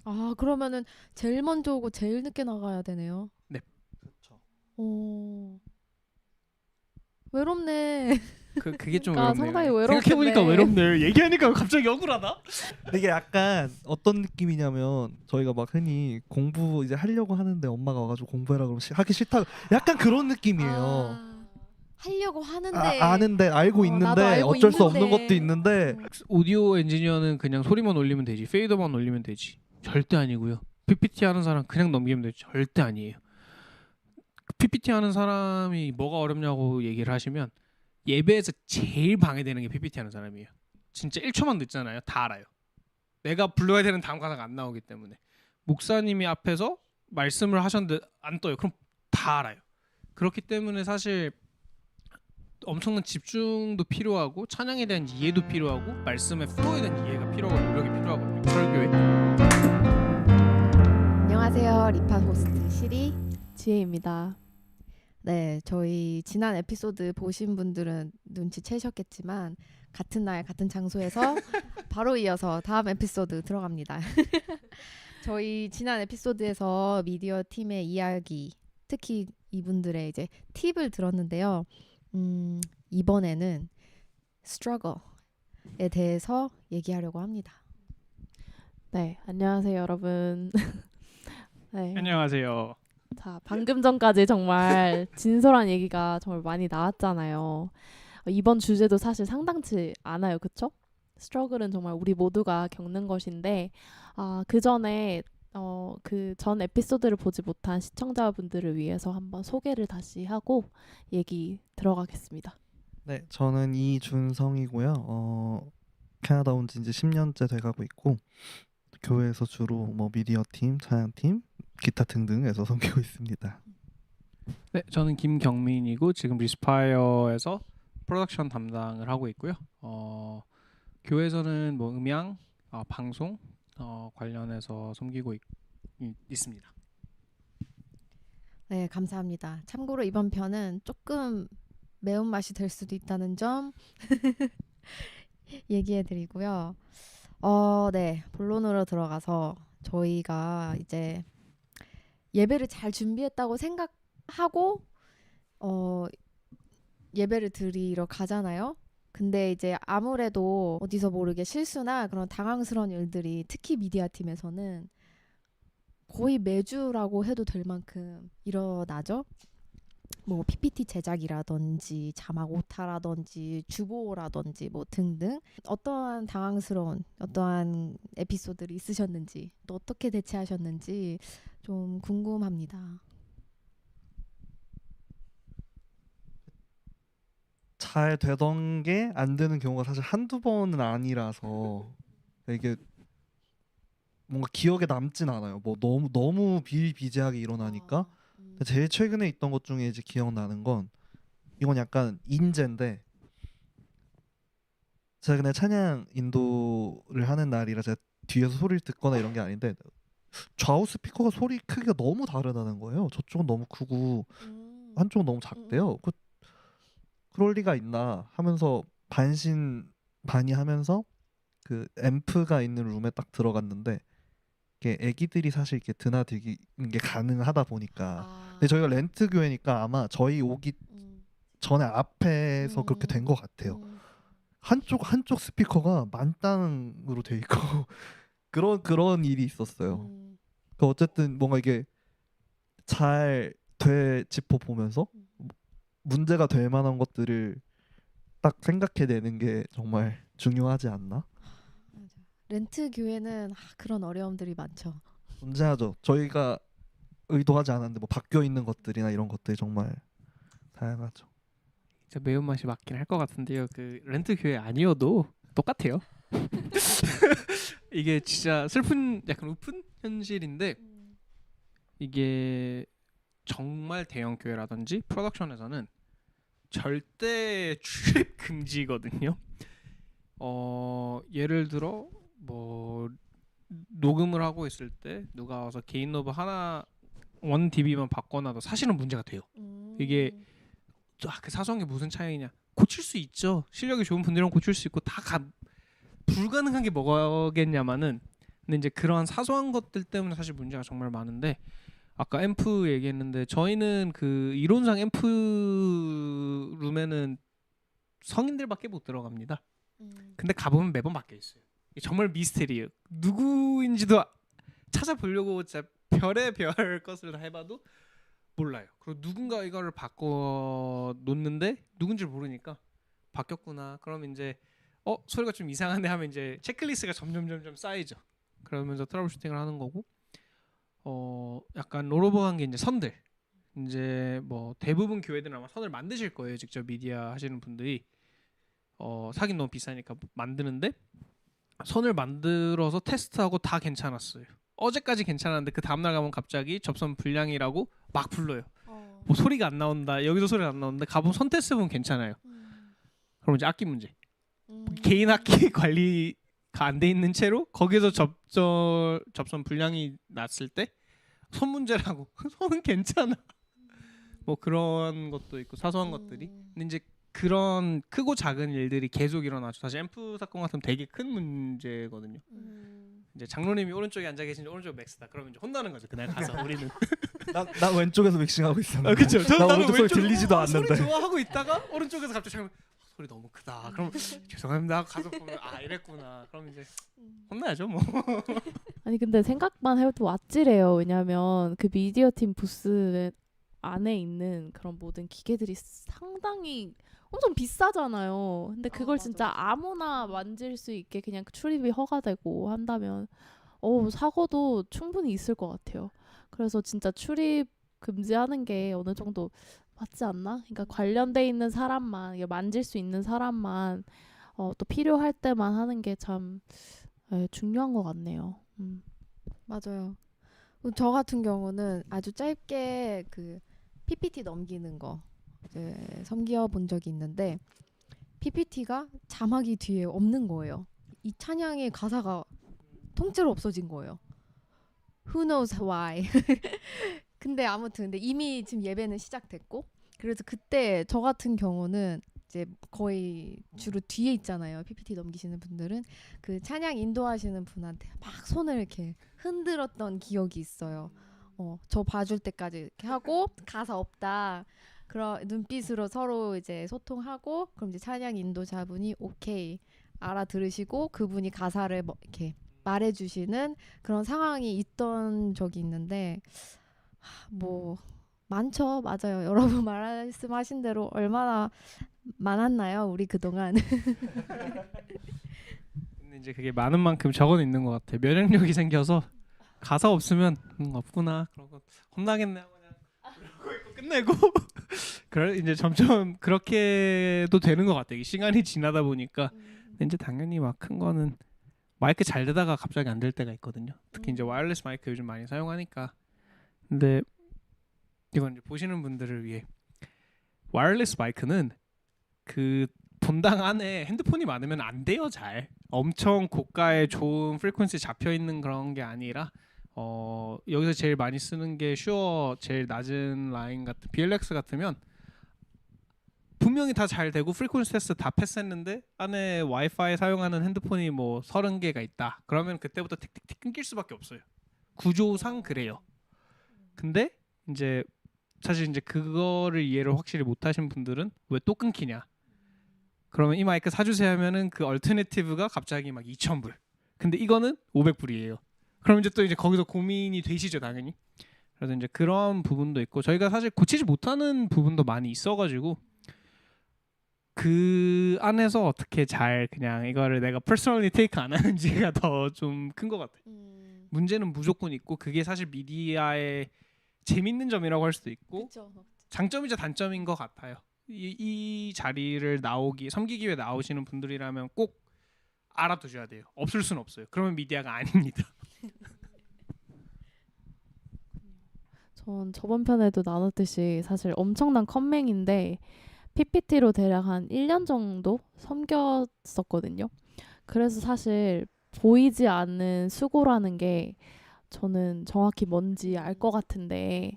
아, 그러면은 제일 먼저 오고 제일 늦게 나가야 되네요. 네. 그렇죠. 오, 외롭네. 그게 좀 그러니까 상당히 외롭네요. 생각해보니까 외롭겠네. 외롭네. 얘기하니까 갑자기 억울하다. 근데 이게 약간 어떤 느낌이냐면 저희가 막 흔히 공부 이제 하려고 하는데 엄마가 와가지고 공부해라 그러면 하기 싫다. 약간 그런 느낌이에요. 아, 하려고 하는데 아는데 알고 나도 있는데 알고 어쩔 수 없는 있는데. 것도 있는데 오디오 엔지니어는 그냥 소리만 올리면 되지, 페이더만 올리면 되지. 절대 아니고요. PPT 하는 사람 그냥 넘기면 되지. 절대 아니에요. PPT 하는 사람이 뭐가 어렵냐고 얘기를 하시면 예배에서 제일 방해되는 게 PPT 하는 사람이에요. 진짜 1초만 늦잖아요. 다 알아요. 내가 불러야 되는 다음 가사가 안 나오기 때문에. 목사님이 앞에서 말씀을 하셨는데 안 떠요. 그럼 다 알아요. 그렇기 때문에 사실 엄청난 집중도 필요하고 찬양에 대한 이해도 필요하고 말씀의 플로우에 대한 이해가 필요하고 노력이 필요하거든요. 설교에. 안녕하세요. 리파 호스트 시리. 지혜입니다. 네, 저희 지난 에피소드 보신 분들은 눈치채셨겠지만 같은 날 같은 장소에서 바로 이어서 다음 에피소드 들어갑니다. 저희 지난 에피소드에서 미디어 팀의 이야기, 특히 이분들의 이제 팁을 들었는데요. 이번에는 struggle에 대해서 얘기하려고 합니다. 네, 안녕하세요, 여러분. 네. 안녕하세요. 자, 방금 전까지 정말 진솔한 얘기가 정말 많이 나왔잖아요. 이번 주제도 사실 상당치 않아요, 그쵸? 스트러글은 정말 우리 모두가 겪는 것인데, 그 전에 그 전 에피소드를 보지 못한 시청자분들을 위해서 한번 소개를 다시 하고 얘기 들어가겠습니다. 네, 저는 이준성이고요. 캐나다 온 지 이제 10년째 돼가고 있고 교회에서 주로 뭐 미디어 팀, 찬양 팀, 기타 등등에서 섬기고 있습니다. 네, 저는 김경민이고 지금 리스파이어에서 프로덕션 담당을 하고 있고요. 교회에서는 뭐 음향, 방송 관련해서 섬기고 있습니다. 네, 감사합니다. 참고로 이번 편은 조금 매운맛이 될 수도 있다는 점 얘기해 드리고요. 네, 본론으로 들어가서 저희가 이제 예배를 잘 준비했다고 생각하고 예배를 드리러 가잖아요. 근데 이제 아무래도 어디서 모르게 실수나 그런 당황스러운 일들이 특히 미디어 팀에서는 거의 매주라고 해도 될 만큼 일어나죠. 뭐 PPT 제작이라든지 자막 오타라든지 주보라든지 뭐 등등 어떠한 당황스러운 어떠한 에피소드들이 있으셨는지 또 어떻게 대처하셨는지 좀 궁금합니다. 잘 되던 게 안 되는 경우가 사실 한두 번은 아니라서 이게 뭔가 기억에 남진 않아요. 뭐 너무 비일비재하게 일어나니까. 근데 제일 최근에 있던 것 중에 이제 기억나는 건 이건 약간 인재인데 제가 그냥 찬양 인도를 하는 날이라 제가 뒤에서 소리를 듣거나 이런 게 아닌데 좌우 스피커가 소리 크기가 너무 다르다는 거예요. 저쪽은 너무 크고 한쪽은 너무 작대요. 그럴 리가 있나 하면서 반신반의하면서 그 앰프가 있는 룸에 딱 들어갔는데 이게 애기들이 사실 이렇게 드나들기는 게 가능하다 보니까 근데 저희가 렌트 교회니까 아마 저희 오기 전에 앞에서 그렇게 된 것 같아요. 한쪽 스피커가 만땅으로 돼 있고 그런 일이 있었어요. 그 어쨌든 뭔가 이게 잘 되짚어 보면서 문제가 될 만한 것들을 딱 생각해내는 게 정말 중요하지 않나? 맞아. 렌트 교회는 그런 어려움들이 많죠. 존재하죠. 저희가 의도하지 않았는데 뭐 바뀌어 있는 것들이나 이런 것들이 정말 다양하죠. 진짜 매운맛이 맞긴 할 것 같은데요. 그 렌트 교회 아니어도 똑같아요. 이게 진짜 슬픈 약간 우픈 현실인데 이게 정말 대형 교회라든지 프로덕션에서는 절대 출입 금지거든요. 예를 들어 뭐 녹음을 하고 있을 때 누가 와서 개인 노브 하나 원 dB만 바꿔놔도 사실은 문제가 돼요. 이게 그 사정이 무슨 차이냐? 고칠 수 있죠. 실력이 좋은 분들은 고칠 수 있고 불가능한 게 뭐겠냐마는 근데 이제 그런 사소한 것들 때문에 사실 문제가 정말 많은데 아까 앰프 얘기했는데 저희는 그 이론상 앰프 룸에는 성인들밖에 못 들어갑니다. 근데 가보면 매번 바뀌어 있어요. 이게 정말 미스테리예요. 누구인지도 찾아보려고 진짜 별의 별 것을 다 해봐도 몰라요. 그리고 누군가 이거를 바꿔 놓는데 누군지 모르니까 바뀌었구나. 그럼 이제 소리가 좀 이상한데 하면 이제 체크리스트가 점점 쌓이죠. 그러면서 트러블 슈팅을 하는 거고 약간 롤오버한 게 이제 선들. 이제 뭐 대부분 교회들은 아마 선을 만드실 거예요. 직접 미디어 하시는 분들이 사긴 너무 비싸니까 만드는데 선을 만들어서 테스트하고 다 괜찮았어요. 어제까지 괜찮았는데 그 다음날 가면 갑자기 접선 불량이라고 막 불러요. 뭐 소리가 안 나온다. 여기도 소리가 안 나오는데 가보면 선 테스트 보면 괜찮아요. 그럼 이제 악기 문제. 개인 악기 관리가 안 돼 있는 채로 거기서 접선 불량이 났을 때 손 문제라고. 손은 괜찮아. 뭐 그런 것도 있고 사소한 것들이. 근데 이제 그런 크고 작은 일들이 계속 일어나죠. 사실 앰프 사건 같으면 되게 큰 문제거든요. 이제 장로님이 오른쪽에 앉아 계신지 오른쪽 맥스다. 그러면 이제 혼나는 거죠. 그날 가서 우리는. 나 왼쪽에서 믹싱하고 있었는데. 그렇죠. 나 오른쪽 소리 들리지도 않는데. 소리 좋아하고 있다가 오른쪽에서 갑자기 장로님 소리 너무 크다. 그럼 죄송합니다. 가서 보면 이랬구나. 그럼 이제 혼나야죠 뭐. 아니 근데 생각만 해도 아찔해요. 왜냐하면 그 미디어 팀 부스 안에 있는 그런 모든 기계들이 상당히 엄청 비싸잖아요. 근데 그걸 맞아, 진짜 맞아. 아무나 만질 수 있게 그냥 출입이 허가되고 한다면 사고도 충분히 있을 것 같아요. 그래서 진짜 출입 금지하는 게 어느 정도 맞지 않나? 그러니까 관련돼 있는 사람만, 이게 만질 수 있는 사람만 또 필요할 때만 하는 게 참 중요한 것 같네요. 맞아요. 저 같은 경우는 아주 짧게 그 PPT 넘기는 거 이제 섬겨 본 적이 있는데 PPT가 자막이 뒤에 없는 거예요. 이 찬양의 가사가 통째로 없어진 거예요. Who knows why? 근데 아무튼 근데 이미 지금 예배는 시작됐고 그래서 그때 저 같은 경우는 이제 거의 주로 뒤에 있잖아요. PPT 넘기시는 분들은 그 찬양 인도하시는 분한테 막 손을 이렇게 흔들었던 기억이 있어요. 저 봐줄 때까지 이렇게 하고 가사 없다. 그런 눈빛으로 서로 이제 소통하고 그럼 이제 찬양 인도자분이 오케이 알아들으시고 그분이 가사를 이렇게 말해주시는 그런 상황이 있던 적이 있는데 뭐 많죠. 맞아요. 여러분 말씀하신 대로 얼마나 많았나요? 우리 그동안. 근데 이제 그게 많은 만큼 적어는 있는 것 같아. 면역력이 생겨서 가사 없으면 없구나. 그러고 혼나겠네 하고 그냥 그러고 있고 끝내고. 그래 이제 점점 그렇게도 되는 것 같아. 시간이 지나다 보니까. 근데 이제 당연히 막 큰 거는 마이크 잘 되다가 갑자기 안 될 때가 있거든요. 특히 이제 와이어리스 마이크 요즘 많이 사용하니까. 근데 이건 이제 보시는 분들을 위해 와이어리스 마이크는 그 본당 안에 핸드폰이 많으면 안 돼요. 잘 엄청 고가의 좋은 프리퀀시 잡혀 있는 그런 게 아니라 여기서 제일 많이 쓰는 게 슈어 제일 낮은 라인 같은 BLX 같으면 분명히 다 잘 되고 프리퀀시 테스트 다 패스했는데 안에 와이파이 사용하는 핸드폰이 뭐 30개가 있다. 그러면 그때부터 틱틱틱 끊길 수밖에 없어요. 구조상 그래요. 근데 이제 사실 이제 그거를 이해를 확실히 못하신 분들은 왜 또 끊기냐? 그러면 이 마이크 사주세요 하면은 그 얼터네티브가 갑자기 막 2,000불. 근데 이거는 500불이에요. 그럼 이제 또 이제 거기서 고민이 되시죠 당연히. 그래서 이제 그런 부분도 있고 저희가 사실 고치지 못하는 부분도 많이 있어가지고 그 안에서 어떻게 잘 그냥 이거를 내가 퍼스널리 테이크 안 하는지가 더 좀 큰 것 같아요. 문제는 무조건 있고 그게 사실 미디어의 재밌는 점이라고 할 수도 있고 그쵸. 장점이자 단점인 것 같아요. 이 자리를 섬기기 위해 나오시는 분들이라면 꼭 알아두셔야 돼요. 없을 수는 없어요. 그러면 미디어가 아닙니다. 전 저번 편에도 나눴듯이 사실 엄청난 컴맹인데 PPT로 대략 한 1년 정도 섬겼었거든요. 그래서 사실 보이지 않는 수고라는 게 저는 정확히 뭔지 알 것 같은데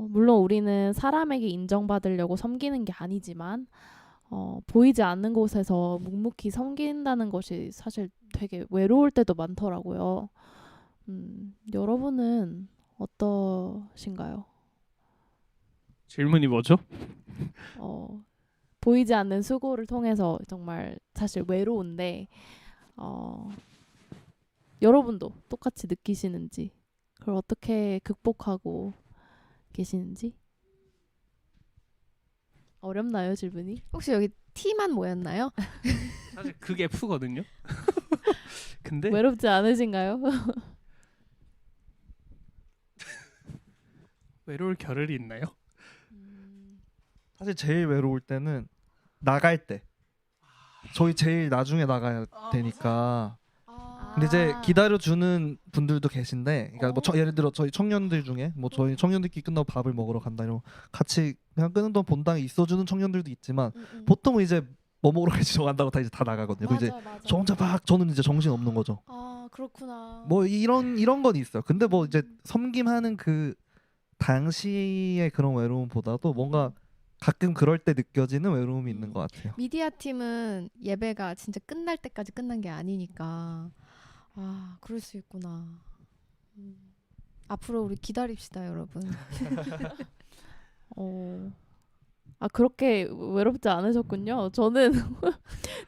물론 우리는 사람에게 인정받으려고 섬기는 게 아니지만 보이지 않는 곳에서 묵묵히 섬긴다는 것이 사실 되게 외로울 때도 많더라고요. 여러분은 어떠신가요? 질문이 뭐죠? 보이지 않는 수고를 통해서 정말 사실 외로운데 여러분도 똑같이 느끼시는지, 그걸 어떻게 극복하고 계시는지. 어렵나요, 질문이? 혹시 여기 T만 모였나요? 사실 그게 F거든요. 근데 외롭지 않으신가요? 외로울 겨를이 있나요? 사실 제일 외로울 때는 나갈 때. 저희 제일 나중에 나가야 되니까. 근데 이제 기다려주는 분들도 계신데, 그러니까 뭐 예를 들어 저희 청년들 중에 뭐 저희 청년들끼리 끝나고 밥을 먹으러 간다 이러면 같이 그냥 끄는 동안 본당에 있어주는 청년들도 있지만 보통은 이제 뭐 먹으러 갈지 정한다고 다 이제 다 나가거든요. 그리고 이제 저 혼자 막 저는 이제 정신 없는 거죠. 아 그렇구나. 뭐 이런 건 있어요. 근데 뭐 이제 섬김하는 그 당시의 그런 외로움보다도 뭔가 가끔 그럴 때 느껴지는 외로움이 있는 것 같아요. 미디어 팀은 예배가 진짜 끝날 때까지 끝난 게 아니니까 아 그럴 수 있구나. 앞으로 우리 기다립시다 여러분. 그렇게 외롭지 않으셨군요. 저는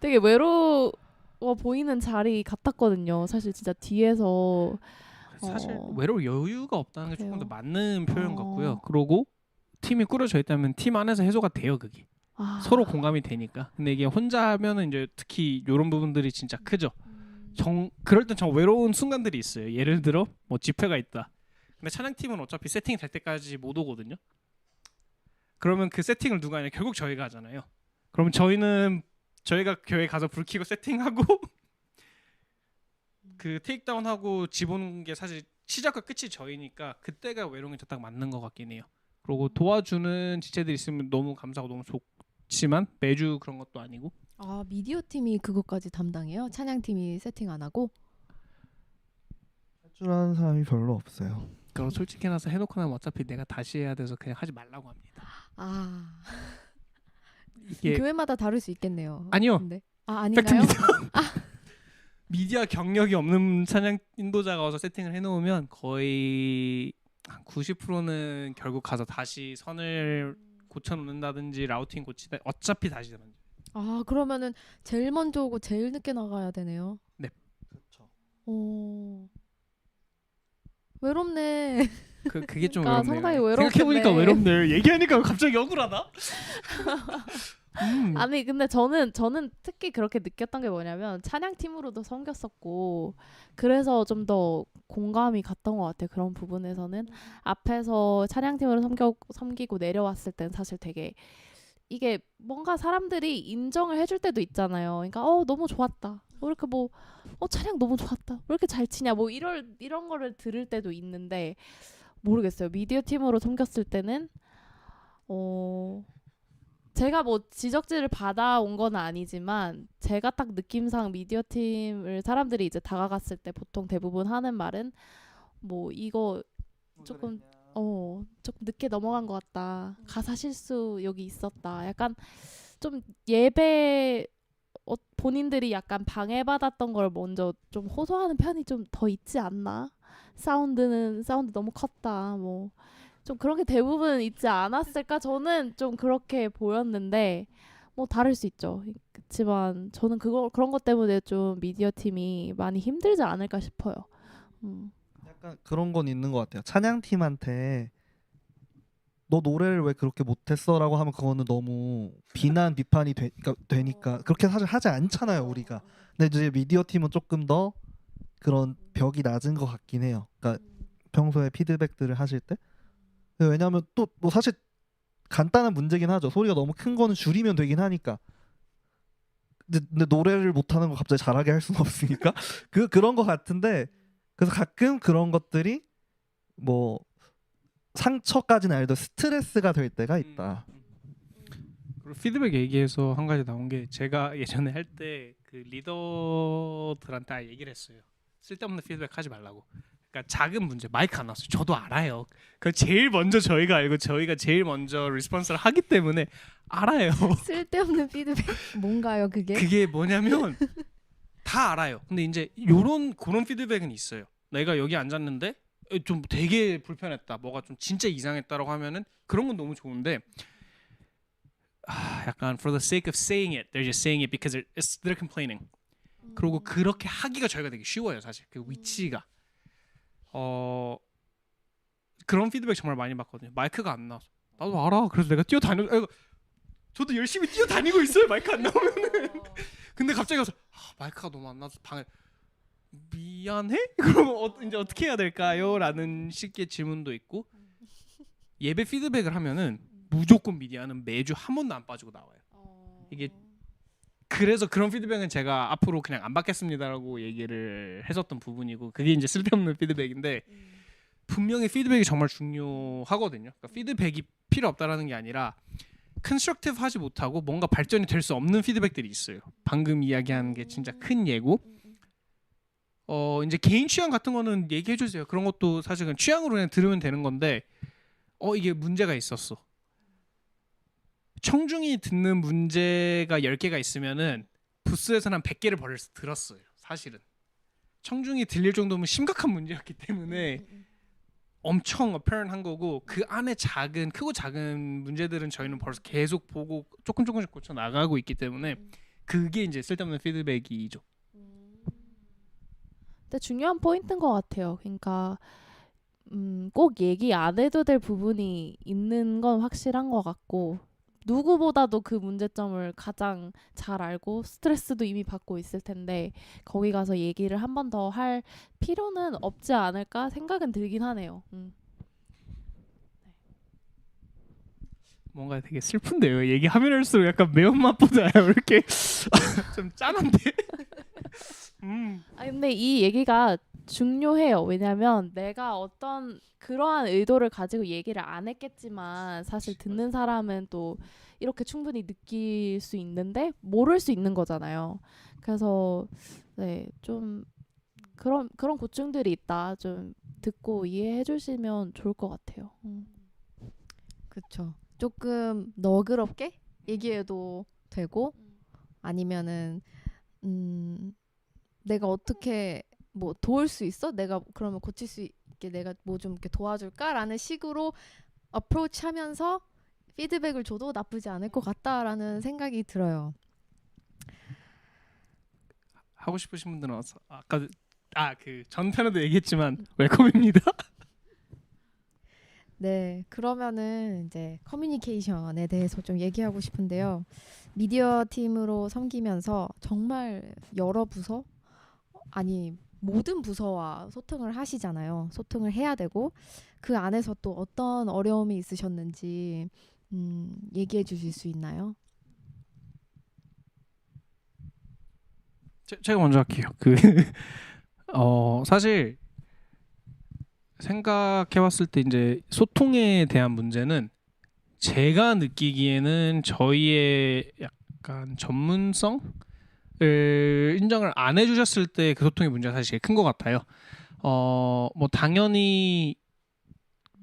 되게 외로워 보이는 자리 같았거든요. 사실 진짜 뒤에서 사실 외로울 여유가 없다는 게 조금 더 그래요. 맞는 표현 같고요. 그러고 팀이 꾸려져 있다면 팀 안에서 해소가 돼요. 그게 서로 공감이 되니까. 근데 이게 혼자 하면은 이제 특히 이런 부분들이 진짜 크죠. 그럴 땐 정 외로운 순간들이 있어요. 예를 들어 뭐 집회가 있다. 근데 찬양팀은 어차피 세팅이 될 때까지 못 오거든요. 그러면 그 세팅을 누가 하냐? 결국 저희가 하잖아요. 그러면 저희가 교회 가서 불 켜고 세팅하고 그 테이크다운하고 집 오는 게 사실 시작과 끝이 저희니까 그때가 외로운 게 딱 맞는 것 같긴 해요. 그리고 도와주는 지체들이 있으면 너무 감사하고 너무 좋지만 매주 그런 것도 아니고. 아 미디어 팀이 그것까지 담당해요? 찬양 팀이 세팅 안 하고? 할 줄 아는 사람이 별로 없어요. 그럼 솔직히 나서 해놓고 나면 어차피 내가 다시 해야 돼서 그냥 하지 말라고 합니다. 아 이게 교회마다 다를 수 있겠네요. 아니요. 근데. 아 아닌가요? 팩트입니다. 미디어 경력이 없는 찬양 인도자가 와서 세팅을 해놓으면 거의 한 90%는 결국 가서 다시 선을 고쳐놓는다든지 라우팅 고치다 어차피 다시 만져. 아 그러면은 제일 먼저 오고 제일 늦게 나가야 되네요. 네. 그렇죠. 외롭네. 그게 좀 그러니까 외롭네요. 상당히 외롭겠네. 생각해보니까 외롭네. 얘기하니까 갑자기 억울하다. 아니 근데 저는 특히 그렇게 느꼈던 게 뭐냐면 찬양팀으로도 섬겼었고 그래서 좀 더 공감이 갔던 것 같아요. 그런 부분에서는 앞에서 찬양팀으로 섬기고 내려왔을 땐 사실 되게 이게 뭔가 사람들이 인정을 해줄 때도 있잖아요. 그러니까 너무 좋았다. 이렇게 뭐 찬양 너무 좋았다. 왜 이렇게 잘 치냐. 뭐 이런 거를 들을 때도 있는데 모르겠어요. 미디어 팀으로 섬겼을 때는 제가 뭐 지적질을 받아온 건 아니지만 제가 딱 느낌상 미디어 팀을 사람들이 이제 다가갔을 때 보통 대부분 하는 말은 뭐 이거 조금 늦게 넘어간 것 같다. 가사 실수 여기 있었다. 약간 좀 예배 본인들이 약간 방해받았던 걸 먼저 좀 호소하는 편이 좀 더 있지 않나? 사운드 너무 컸다. 뭐 좀 그런 게 대부분 있지 않았을까? 저는 좀 그렇게 보였는데 뭐 다를 수 있죠. 그렇지만 저는 그런 것 때문에 좀 미디어 팀이 많이 힘들지 않을까 싶어요. 약간 그런 건 있는 것 같아요. 찬양팀한테 너 노래를 왜 그렇게 못했어라고 하면 그거는 너무 비난 비판이 되니까 그렇게 사실 하지 않잖아요 우리가. 근데 이제 미디어 팀은 조금 더 그런 벽이 낮은 것 같긴 해요. 그러니까 평소에 피드백들을 하실 때. 왜냐하면 또 뭐 사실 간단한 문제긴 하죠. 소리가 너무 큰 거는 줄이면 되긴 하니까. 근데 노래를 못하는 거 갑자기 잘하게 할 수는 없으니까 그런 거 같은데 그래서 가끔 그런 것들이 뭐 상처까지는 아니더라도 스트레스가 될 때가 있다. 그리고 피드백 얘기해서 한 가지 나온 게 제가 예전에 할 때 그 리더들한테 얘기를 했어요. 쓸데없는 피드백 하지 말라고. 그러니까 작은 문제 마이크 안 나왔어요. 저도 알아요. 그 제일 먼저 저희가 알고 저희가 제일 먼저 리스폰스를 하기 때문에 알아요. 쓸데없는 피드백 뭔가요 그게? 그게 뭐냐면 다 알아요. 근데 이제 요런 그런 피드백은 있어요. 내가 여기 앉았는데 좀 되게 불편했다. 뭐가 좀 진짜 이상했다라고 하면은 그런 건 너무 좋은데 약간 for the sake of saying it, they're just saying it because they're complaining. 그리고 그렇게 하기가 저희가 되게 쉬워요, 사실. 그 위치가. 그런 피드백 정말 많이 받거든요. 마이크가 안 나와서. 나도 알아. 그래서 내가 뛰어다녀. 저도 열심히 뛰어다니고 있어요. 마이크 안 나오면은. 근데 갑자기 가서 마이크가 너무 안 나와서 방에 미안해? 그럼 이제 어떻게 해야 될까요? 라는 식의 질문도 있고 예배 피드백을 하면은 무조건 미디어는 매주 한 번도 안 빠지고 나와요. 이게 그래서 그런 피드백은 제가 앞으로 그냥 안 받겠습니다라고 얘기를 했었던 부분이고 그게 이제 쓸데없는 피드백인데 분명히 피드백이 정말 중요하거든요. 그러니까 피드백이 필요 없다라는 게 아니라 컨스트럭티브 하지 못하고 뭔가 발전이 될 수 없는 피드백들이 있어요. 방금 이야기한 게 진짜 큰 예고. 이제 개인 취향 같은 거는 얘기해 주세요. 그런 것도 사실 그냥 취향으로 그냥 들으면 되는 건데 이게 문제가 있었어. 청중이 듣는 문제가 10개가 있으면은 부스에서는 한 100개를 들었어요. 사실은. 청중이 들릴 정도면 심각한 문제였기 때문에 엄청 apparent한 거고 그 안에 크고 작은 문제들은 저희는 벌써 계속 보고 조금씩 고쳐 나가고 있기 때문에 그게 이제 쓸데없는 피드백이죠. 근데 중요한 포인트인 것 같아요. 그러니까 꼭 얘기 안 해도 될 부분이 있는 건 확실한 것 같고 누구보다도 그 문제점을 가장 잘 알고 스트레스도 이미 받고 있을 텐데 거기 가서 얘기를 한 번 더 할 필요는 없지 않을까 생각은 들긴 하네요. 뭔가 되게 슬픈데요. 얘기하면 할수록 약간 매운맛보다 이렇게 좀 짠한데. 근데 이 얘기가 중요해요. 왜냐하면 내가 어떤 그러한 의도를 가지고 얘기를 안 했겠지만 사실 듣는 사람은 또 이렇게 충분히 느낄 수 있는데 모를 수 있는 거잖아요. 그래서 네, 좀 그런 고충들이 있다. 좀 듣고 이해해 주시면 좋을 것 같아요. 그렇죠. 조금 너그럽게 얘기해도 되고 아니면은 내가 어떻게 뭐 도울 수 있어? 내가 그러면 고칠 수 있게 내가 뭐 좀 이렇게 도와줄까라는 식으로 어프로치하면서 피드백을 줘도 나쁘지 않을 것 같다라는 생각이 들어요. 하고 싶으신 분들은 와서 아까 그 전편에도 얘기했지만 웰컴입니다. 네, 그러면은 이제 커뮤니케이션에 대해서 좀 얘기하고 싶은데요. 미디어 팀으로 섬기면서 정말 여러 부서 아니 모든 부서와 소통을 하시잖아요. 소통을 해야 되고 그 안에서 또 어떤 어려움이 있으셨는지 얘기해 주실 수 있나요? 제가 먼저 할게요. 사실 생각해봤을 때 이제 소통에 대한 문제는 제가 느끼기에는 저희의 약간 전문성을 인정을 안 해주셨을 때 그 소통의 문제가 사실 제일 큰 것 같아요. 뭐 당연히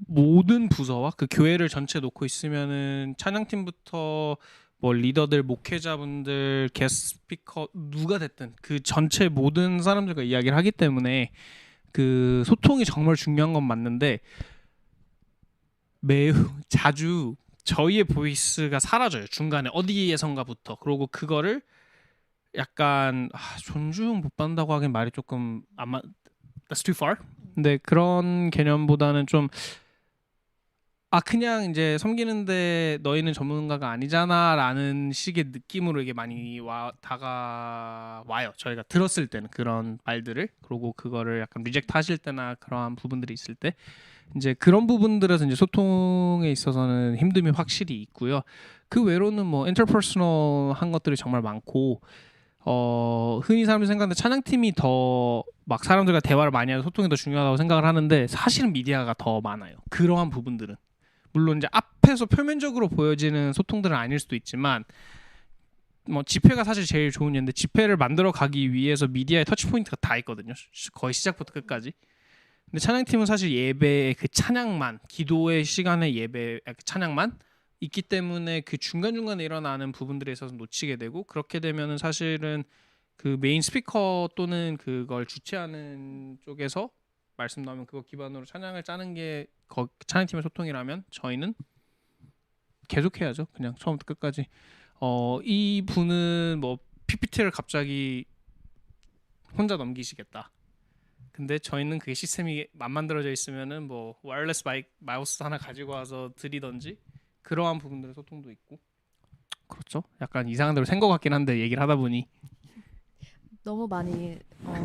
모든 부서와 그 교회를 전체 놓고 있으면은 찬양팀부터 뭐 리더들, 목회자분들, 게스트 스피커 누가 됐든 그 전체 모든 사람들과 이야기를 하기 때문에 그 소통이 정말 중요한 건 맞는데 매우 자주 저희의 보이스가 사라져요. 중간에 어디에선가부터. 그리고 그거를 약간 존중 못 받는다고 하긴 말이 조금 아마 that's too far. 근데 그런 개념보다는 좀 그냥 이제 섬기는데 너희는 전문가가 아니잖아라는 식의 느낌으로 이게 많이 다가와요. 저희가 들었을 때는 그런 말들을 그리고 그거를 약간 리젝트 하실 때나 그러한 부분들이 있을 때 이제 그런 부분들에서 이제 소통에 있어서는 힘듦이 확실히 있고요. 그 외로는 뭐 인터퍼스널한 것들이 정말 많고 흔히 사람들이 생각하는데 찬양팀이 더 막 사람들과 대화를 많이 하고 소통이 더 중요하다고 생각을 하는데 사실은 미디어가 더 많아요. 그러한 부분들은. 물론 이제 앞에서 표면적으로 보여지는 소통들은 아닐 수도 있지만 뭐 집회가 사실 제일 좋은 예인데 집회를 만들어 가기 위해서 미디어의 터치 포인트가 다 있거든요. 거의 시작부터 끝까지. 근데 찬양팀은 사실 예배의 그 찬양만, 기도의 시간에 예배 그 찬양만 있기 때문에 그 중간중간에 일어나는 부분들에 있어서 놓치게 되고 그렇게 되면은 사실은 그 메인 스피커 또는 그걸 주최하는 쪽에서 말씀 나오면 그거 기반으로 찬양을 짜는 게 찬양팀의 소통이라면 저희는 계속해야죠. 그냥 처음부터 끝까지. 이 분은 뭐 PPT를 갑자기 혼자 넘기시겠다. 근데 저희는 그게 시스템이 안 만들어져 있으면은 뭐 와이어리스 마우스 하나 가지고 와서 드리던지 그러한 부분들의 소통도 있고 그렇죠. 약간 이상한 대로 생각 같긴 한데 얘기를 하다 보니 너무 많이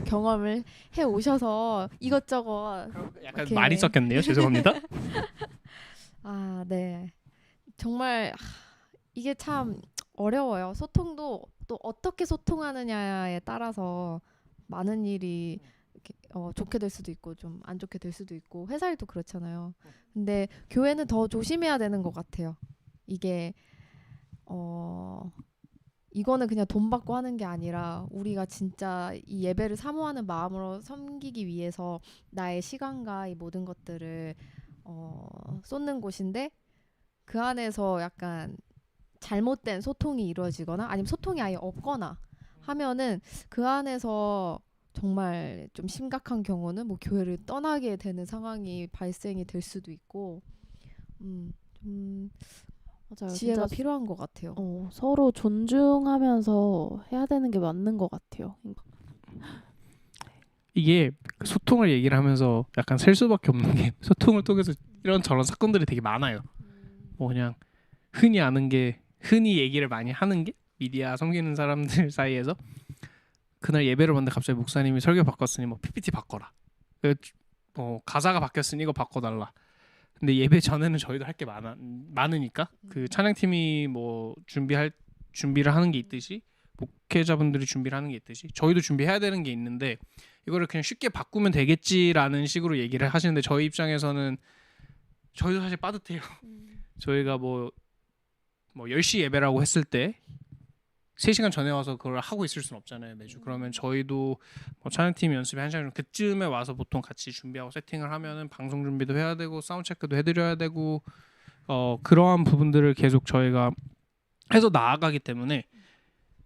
경험을 해 오셔서 이것저것 약간 이렇게. 많이 섞였네요. 죄송합니다. 아, 네. 정말 이게 참 어려워요. 소통도 또 어떻게 소통하느냐에 따라서 많은 일이 이렇게, 좋게 될 수도 있고 좀 안 좋게 될 수도 있고 회사 일도 그렇잖아요. 근데 교회는 더 조심해야 되는 것 같아요. 이게 이거는 그냥 돈 받고 하는 게 아니라 우리가 진짜 이 예배를 사모하는 마음으로 섬기기 위해서 나의 시간과 이 모든 것들을 쏟는 곳인데 그 안에서 약간 잘못된 소통이 이루어지거나 아니면 소통이 아예 없거나 하면은 그 안에서 정말 좀 심각한 경우는 뭐 교회를 떠나게 되는 상황이 발생이 될 수도 있고 좀 맞아요. 지혜가 진짜 필요한 것 같아요. 서로 존중하면서 해야 되는 게 맞는 것 같아요. 이게 소통을 얘기를 하면서 약간 셀 수밖에 없는 게 소통을 통해서 이런 저런 사건들이 되게 많아요. 뭐 그냥 흔히 얘기를 많이 하는 게 미디어 섬기는 사람들 사이에서 그날 예배를 봤는데 갑자기 목사님이 설교 바꿨으니 뭐 PPT 바꿔라. 가사가 바뀌었으니 이거 바꿔달라. 근데 예배 전에는 저희도 할 게 많으니까 그 찬양팀이 뭐 준비를 하는 게 있듯이 목회자분들이 준비를 하는 게 있듯이 저희도 준비해야 되는 게 있는데 이거를 그냥 쉽게 바꾸면 되겠지라는 식으로 얘기를 하시는데 저희 입장에서는 저희도 사실 빠듯해요. 저희가 뭐 10시 예배라고 했을 때 3시간 전에 와서 그걸 하고 있을 수는 없잖아요, 매주. 그러면 저희도 뭐 찬양팀 연습이 1시간 그쯤에 와서 보통 같이 준비하고 세팅을 하면은 방송 준비도 해야 되고 사운드 체크도 해드려야 되고 그러한 부분들을 계속 저희가 해서 나아가기 때문에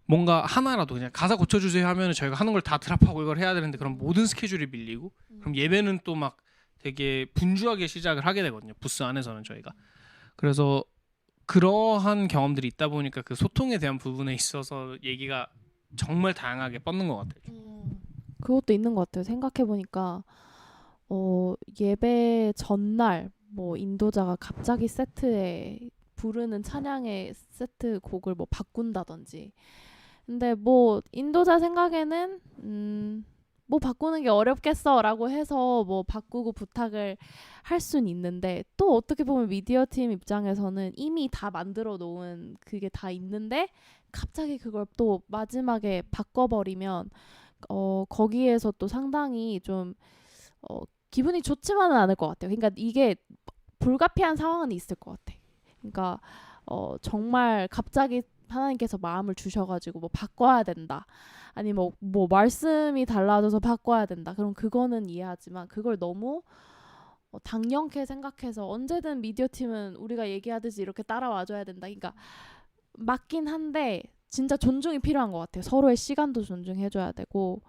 뭔가 하나라도 그냥 가사 고쳐주세요 하면은 저희가 하는 걸 다 드랍하고 이걸 해야 되는데 그럼 모든 스케줄이 밀리고 그럼 예배는 또 막 되게 분주하게 시작을 하게 되거든요. 부스 안에서는 저희가. 그래서 그러한 경험들이 있다 보니까 그 소통에 대한 부분에 있어서 얘기가 정말 다양하게 뻗는 것 같아요. 그것도 있는 것 같아요. 생각해 보니까 예배 전날 뭐 인도자가 갑자기 세트에 부르는 찬양의 세트 곡을 뭐 바꾼다든지. 근데 뭐 인도자 생각에는 뭐 바꾸는 게 어렵겠어라고 해서 뭐 바꾸고 부탁을 할 순 있는데 또 어떻게 보면 미디어 팀 입장에서는 이미 다 만들어 놓은 그게 다 있는데 갑자기 그걸 또 마지막에 바꿔버리면 거기에서 또 상당히 좀 기분이 좋지만은 않을 것 같아요. 그러니까 이게 불가피한 상황은 있을 것 같아. 그러니까 정말 갑자기 하나님께서 마음을 주셔가지고 뭐 바꿔야 된다. 아니 뭐 말씀이 달라져서 바꿔야 된다. 그럼 그거는 이해하지만 그걸 너무 당연하게 생각해서 언제든 미디어 팀은 우리가 얘기하듯이 이렇게 따라와줘야 된다. 그러니까 맞긴 한데 진짜 존중이 필요한 것 같아요. 서로의 시간도 존중해줘야 되고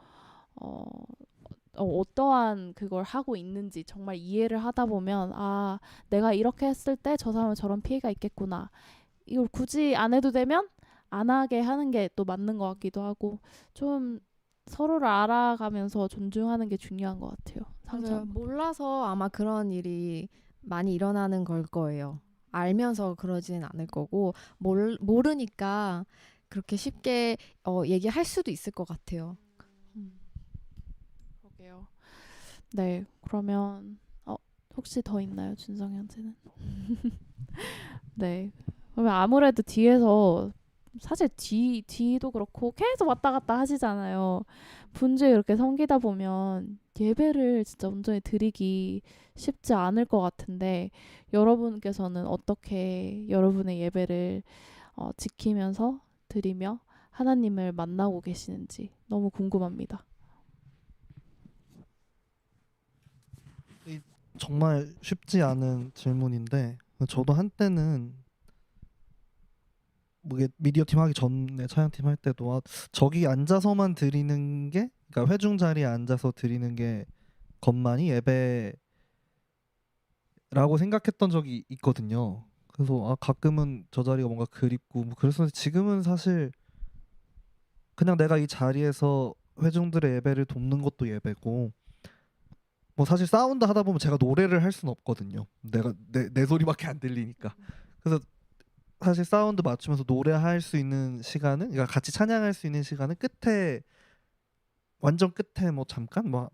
어떠한 그걸 하고 있는지 정말 이해를 하다 보면 아 내가 이렇게 했을 때 저 사람은 저런 피해가 있겠구나. 이걸 굳이 안 해도 되면 안 하게 하는 게 또 맞는 것 같기도 하고 좀 서로를 알아가면서 존중하는 게 중요한 것 같아요. 맞아요. 몰라서 아마 그런 일이 많이 일어나는 걸 거예요. 알면서 그러지는 않을 거고 모르니까 그렇게 쉽게 얘기할 수도 있을 것 같아요. 그러게요. 네, 그러면 혹시 더 있나요, 준성현씨는? 네, 그러면 아무래도 뒤에서 사실 뒤도 그렇고 계속 왔다 갔다 하시잖아요. 분주히 이렇게 섬기다 보면 예배를 진짜 온전히 드리기 쉽지 않을 것 같은데 여러분께서는 어떻게 여러분의 예배를 지키면서 드리며 하나님을 만나고 계시는지 너무 궁금합니다. 정말 쉽지 않은 질문인데 저도 한때는 뭐 이게 미디어 팀 하기 전에 차양팀 할 때도 저기 앉아서만 드리는 게, 그러니까 회중 자리에 앉아서 드리는 게 것만이 예배라고 생각했던 적이 있거든요. 그래서 가끔은 저 자리가 뭔가 그립고 뭐 그랬었는데, 지금은 사실 그냥 내가 이 자리에서 회중들의 예배를 돕는 것도 예배고, 뭐 사실 사운드 하다 보면 제가 노래를 할 수는 없거든요. 내가 내 소리밖에 안 들리니까. 그래서 사실 사운드 맞추면서 노래할 수 있는 시간은, 그러니까 같이 찬양할 수 있는 시간은 끝에, 완전 끝에 뭐 잠깐 뭐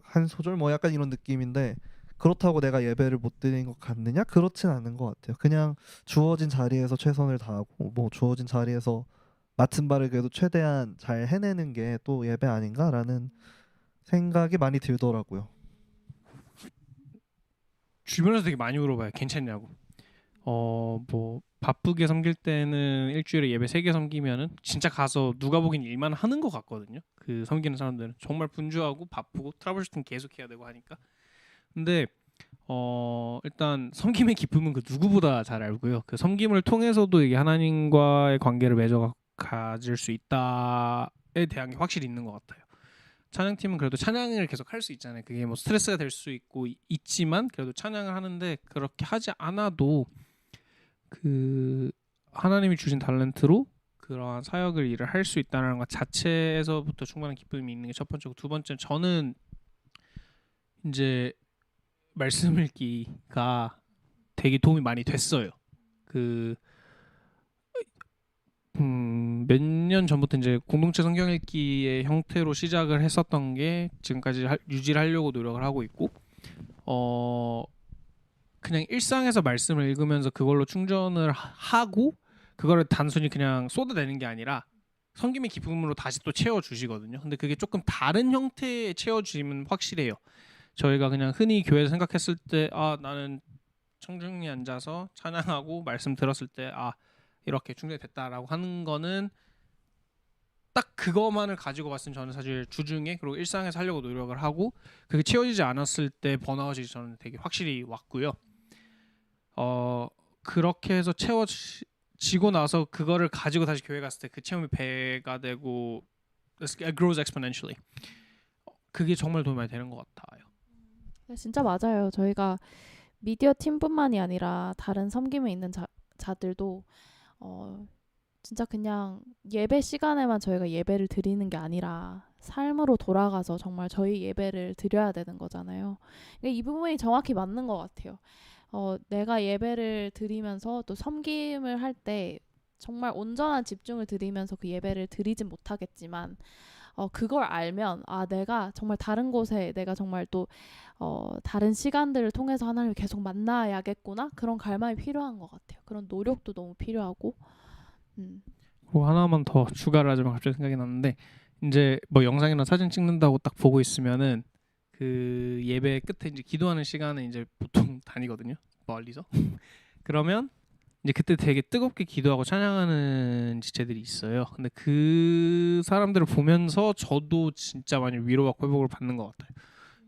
한 소절 뭐 약간 이런 느낌인데, 그렇다고 내가 예배를 못 드리는 것 같느냐? 그렇진 않은 것 같아요. 그냥 주어진 자리에서 최선을 다하고, 뭐 주어진 자리에서 맡은 바를 그래도 최대한 잘 해내는 게 또 예배 아닌가라는 생각이 많이 들더라고요. 주변에서 되게 많이 물어봐요. 괜찮냐고. 뭐 바쁘게 섬길 때는 일주일에 예배 3개 섬기면은 진짜 가서 누가 보긴 일만 하는 것 같거든요. 그 섬기는 사람들은 정말 분주하고 바쁘고 트러블 슈팅 계속 해야 되고 하니까. 근데 일단 섬김의 기쁨은 그 누구보다 잘 알고요. 그 섬김을 통해서도 이게 하나님과의 관계를 맺어 가질 수 있다에 대한 게 확실히 있는 것 같아요. 찬양팀은 그래도 찬양을 계속 할 수 있잖아요. 그게 뭐 스트레스가 될 수 있고 있지만 그래도 찬양을 하는데, 그렇게 하지 않아도 그 하나님이 주신 달란트로 그러한 사역을 일을 할 수 있다는 것 자체에서부터 충분한 기쁨이 있는 게 첫 번째고, 두 번째는 저는 이제 말씀 읽기가 되게 도움이 많이 됐어요. 몇 년 전부터 이제 공동체 성경 읽기의 형태로 시작을 했었던 게 지금까지 유지를 하려고 노력을 하고 있고, 그냥 일상에서 말씀을 읽으면서 그걸로 충전을 하고 그거를 단순히 그냥 쏟아내는 게 아니라 성김의 기쁨으로 다시 또 채워주시거든요. 근데 그게 조금 다른 형태의 채워주심은 확실해요. 저희가 그냥 흔히 교회에서 생각했을 때 나는 청중이 앉아서 찬양하고 말씀 들었을 때 이렇게 충전됐다라고 하는 거는 딱 그것만을 가지고 봤으면 저는 사실 주중에 그리고 일상에서 하려고 노력을 하고, 그게 채워지지 않았을 때 번아웃이 저는 되게 확실히 왔고요. 그렇게 해서 채워지고 나서 그거를 가지고 다시 교회 갔을 때 그 체험이 배가 되고 it grows exponentially. 그게 정말 도움이 많이 되는 것 같아요. 네, 진짜 맞아요. 저희가 미디어 팀뿐만이 아니라 다른 섬김에 있는 자들도 진짜 그냥 예배 시간에만 저희가 예배를 드리는 게 아니라 삶으로 돌아가서 정말 저희 예배를 드려야 되는 거잖아요. 그러니까 이 부분이 정확히 맞는 것 같아요. 내가 예배를 드리면서 또 섬김을 할 때 정말 온전한 집중을 드리면서 그 예배를 드리진 못하겠지만, 그걸 알면 내가 정말 다른 곳에, 내가 정말 또 다른 시간들을 통해서 하나님을 계속 만나야겠구나, 그런 갈망이 필요한 것 같아요. 그런 노력도 너무 필요하고. 그리고 하나만 더 추가를 하자면 갑자기 생각이 났는데, 이제 뭐 영상이나 사진 찍는다고 딱 보고 있으면은 그 예배 끝에 이제 기도하는 시간에 이제 보통 다니거든요, 멀리서. 그러면 이제 그때 되게 뜨겁게 기도하고 찬양하는 지체들이 있어요. 근데 그 사람들을 보면서 저도 진짜 많이 위로받고 회복을 받는 것 같아요.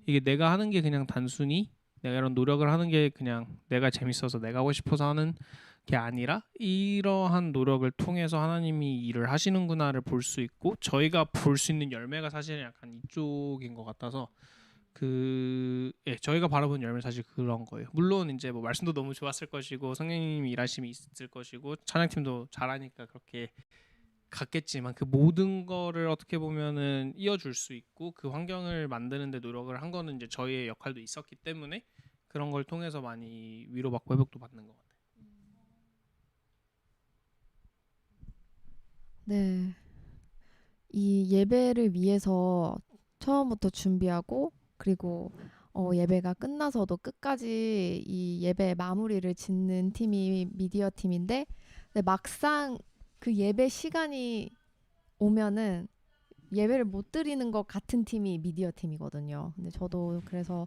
이게 내가 하는 게 그냥 단순히 내가 이런 노력을 하는 게 그냥 내가 재밌어서 내가 하고 싶어서 하는 게 아니라, 이러한 노력을 통해서 하나님이 일을 하시는구나를 볼 수 있고, 저희가 볼 수 있는 열매가 사실은 약간 이쪽인 것 같아서, 저희가 바라보는 열매는 사실 그런 거예요. 물론 이제 뭐 말씀도 너무 좋았을 것이고 성령님이 일하심이 있을 것이고 찬양팀도 잘하니까 그렇게 같겠지만, 그 모든 거를 어떻게 보면은 이어줄 수 있고 그 환경을 만드는 데 노력을 한 거는 이제 저희의 역할도 있었기 때문에 그런 걸 통해서 많이 위로받고 회복도 받는 것 같아요. 네. 이 예배를 위해서 처음부터 준비하고, 그리고 예배가 끝나서도 끝까지 이 예배 마무리를 짓는 팀이 미디어 팀인데, 근데 막상 그 예배 시간이 오면은 예배를 못 드리는 것 같은 팀이 미디어 팀이거든요. 근데 저도 그래서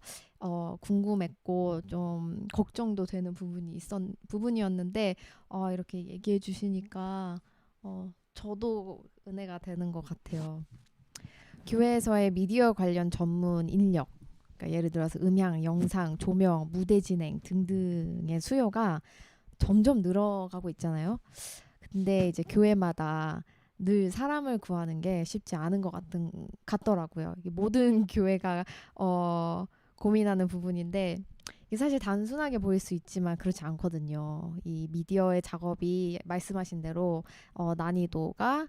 궁금했고 좀 걱정도 되는 부분이었는데 이렇게 얘기해 주시니까 저도 은혜가 되는 것 같아요. 교회에서의 미디어 관련 전문 인력, 그러니까 예를 들어서 음향, 영상, 조명, 무대 진행 등등의 수요가 점점 늘어가고 있잖아요. 근데 이제 교회마다 늘 사람을 구하는 게 쉽지 않은 것 같더라고요. 이게 모든 교회가 고민하는 부분인데 이게 사실 단순하게 보일 수 있지만 그렇지 않거든요. 이 미디어의 작업이 말씀하신 대로 난이도가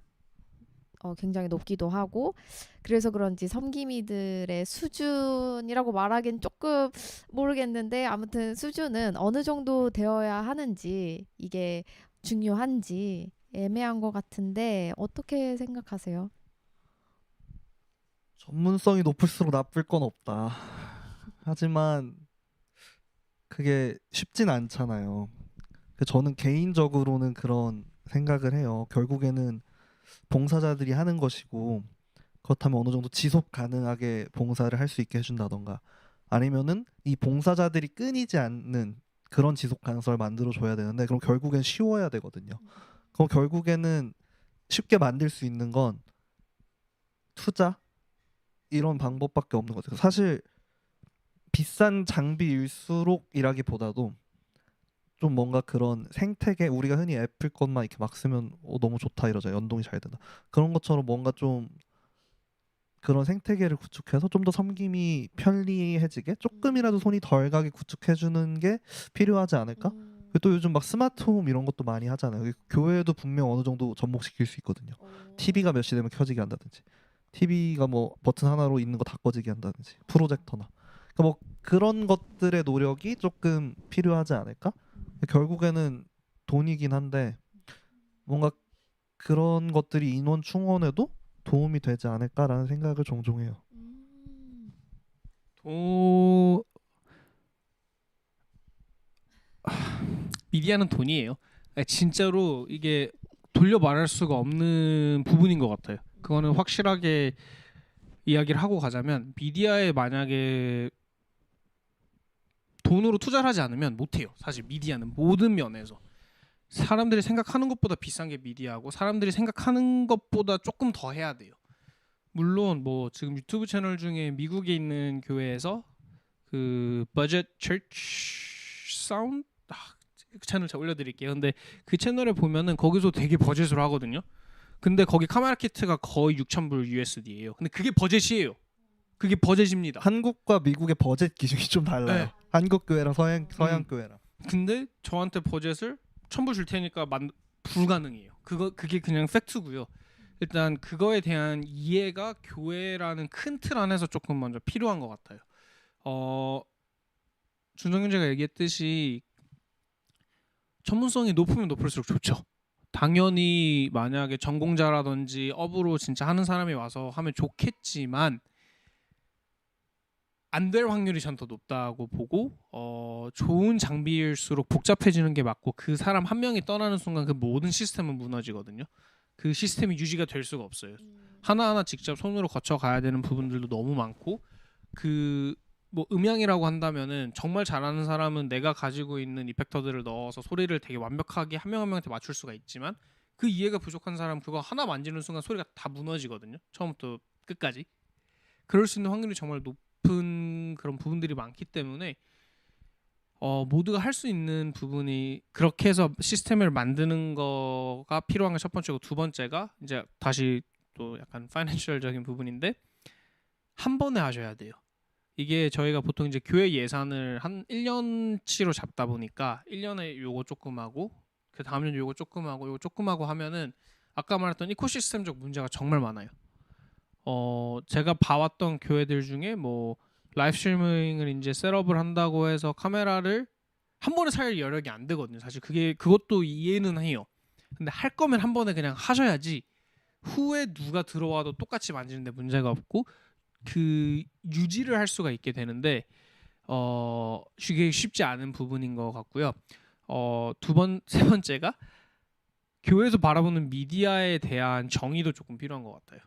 굉장히 높기도 하고 그래서 그런지 섬김이들의 수준이라고 말하기는 조금 모르겠는데 아무튼 수준은 어느 정도 되어야 하는지 이게 중요한지 애매한 것 같은데 어떻게 생각하세요? 전문성이 높을수록 나쁠 건 없다. 하지만 그게 쉽진 않잖아요. 저는 개인적으로는 그런 생각을 해요. 결국에는 봉사자들이 하는 것이고 그렇다면 어느 정도 지속 가능하게 봉사를 할 수 있게 해준다던가 아니면은 이 봉사자들이 끊이지 않는 그런 지속 가능성을 만들어 줘야 되는데 그럼 결국엔 쉬워야 되거든요. 그럼 결국에는 쉽게 만들 수 있는 건 투자 이런 방법밖에 없는 것 같아요. 사실 비싼 장비일수록이라기보다도 좀 뭔가 그런 생태계 우리가 흔히 애플 것만 이렇게 막 쓰면 너무 좋다 이러죠. 연동이 잘 된다. 그런 것처럼 뭔가 좀 그런 생태계를 구축해서 좀 더 섬김이 편리해지게 조금이라도 손이 덜 가게 구축해주는 게 필요하지 않을까? 그리고 또 요즘 막 스마트홈 이런 것도 많이 하잖아요. 교회도 분명 어느 정도 접목시킬 수 있거든요. TV가 몇 시 되면 켜지게 한다든지 TV가 뭐 버튼 하나로 있는 거 다 꺼지게 한다든지 프로젝터나 그러니까 뭐 그런 것들의 노력이 조금 필요하지 않을까? 결국에는 돈이긴 한데 뭔가 그런 것들이 인원 충원에도 도움이 되지 않을까라는 생각을 종종 해요. 미디어는 돈이에요. 진짜로 이게 돌려 말할 수가 없는 부분인 것 같아요. 그거는 확실하게 이야기를 하고 가자면 미디어에 만약에 돈으로 투자를 하지 않으면 못해요. 사실 미디어는 모든 면에서 사람들이 생각하는 것보다 비싼 게 미디어고 사람들이 생각하는 것보다 조금 더 해야 돼요. 물론 뭐 지금 유튜브 채널 중에 미국에 있는 교회에서 그 버젯 처치 사운드 그 채널 제가 올려드릴게요. 근데 그 채널에 보면은 거기서 되게 버젯으로 하거든요. 근데 거기 카메라 키트가 거의 6,000불 USD예요. 근데 그게 버젯이에요. 그게 버젯입니다. 한국과 미국의 버젯 기준이 좀 달라요. 네. 한국 교회랑 서양 교회랑. 근데 저한테 버젯을 1,000불 줄 테니까 불가능해요. 그게 그냥 팩트고요. 일단 그거에 대한 이해가 교회라는 큰 틀 안에서 조금 먼저 필요한 것 같아요. 준성윤재가 얘기했듯이 전문성이 높으면 높을수록 좋죠. 당연히 만약에 전공자라든지 업으로 진짜 하는 사람이 와서 하면 좋겠지만 안 될 확률이 전 더 높다고 보고 좋은 장비일수록 복잡해지는 게 맞고 그 사람 한 명이 떠나는 순간 그 모든 시스템은 무너지거든요. 그 시스템이 유지가 될 수가 없어요. 하나하나 직접 손으로 거쳐가야 되는 부분들도 너무 많고 그 뭐 음향이라고 한다면은 정말 잘하는 사람은 내가 가지고 있는 이펙터들을 넣어서 소리를 되게 완벽하게 한 명 한 명한테 맞출 수가 있지만 그 이해가 부족한 사람 그거 하나 만지는 순간 소리가 다 무너지거든요. 처음부터 끝까지. 그럴 수 있는 확률이 정말 높은 그런 부분들이 많기 때문에 모두가 할 수 있는 부분이 그렇게 해서 시스템을 만드는 거가 필요한 게 첫 번째고 두 번째가 이제 다시 또 약간 파이낸셜적인 부분인데 한 번에 하셔야 돼요. 이게 저희가 보통 이제 교회 예산을 한 1년치로 잡다 보니까 1년에 요거 조금 하고 그 다음 년 요거 조금 하고 요거 조금 하고 하면은 아까 말했던 이코시스템적 문제가 정말 많아요. 제가 봐왔던 교회들 중에 뭐 라이브 스트리밍을 이제 셋업을 한다고 해서 카메라를 한 번에 살 여력이 안 되거든요. 사실 그것도 이해는 해요. 근데 할 거면 한 번에 그냥 하셔야지 후에 누가 들어와도 똑같이 만지는데 문제가 없고 그 유지를 할 수가 있게 되는데 이게 쉽지 않은 부분인 것 같고요. 세 번째가 교회에서 바라보는 미디어에 대한 정의도 조금 필요한 것 같아요.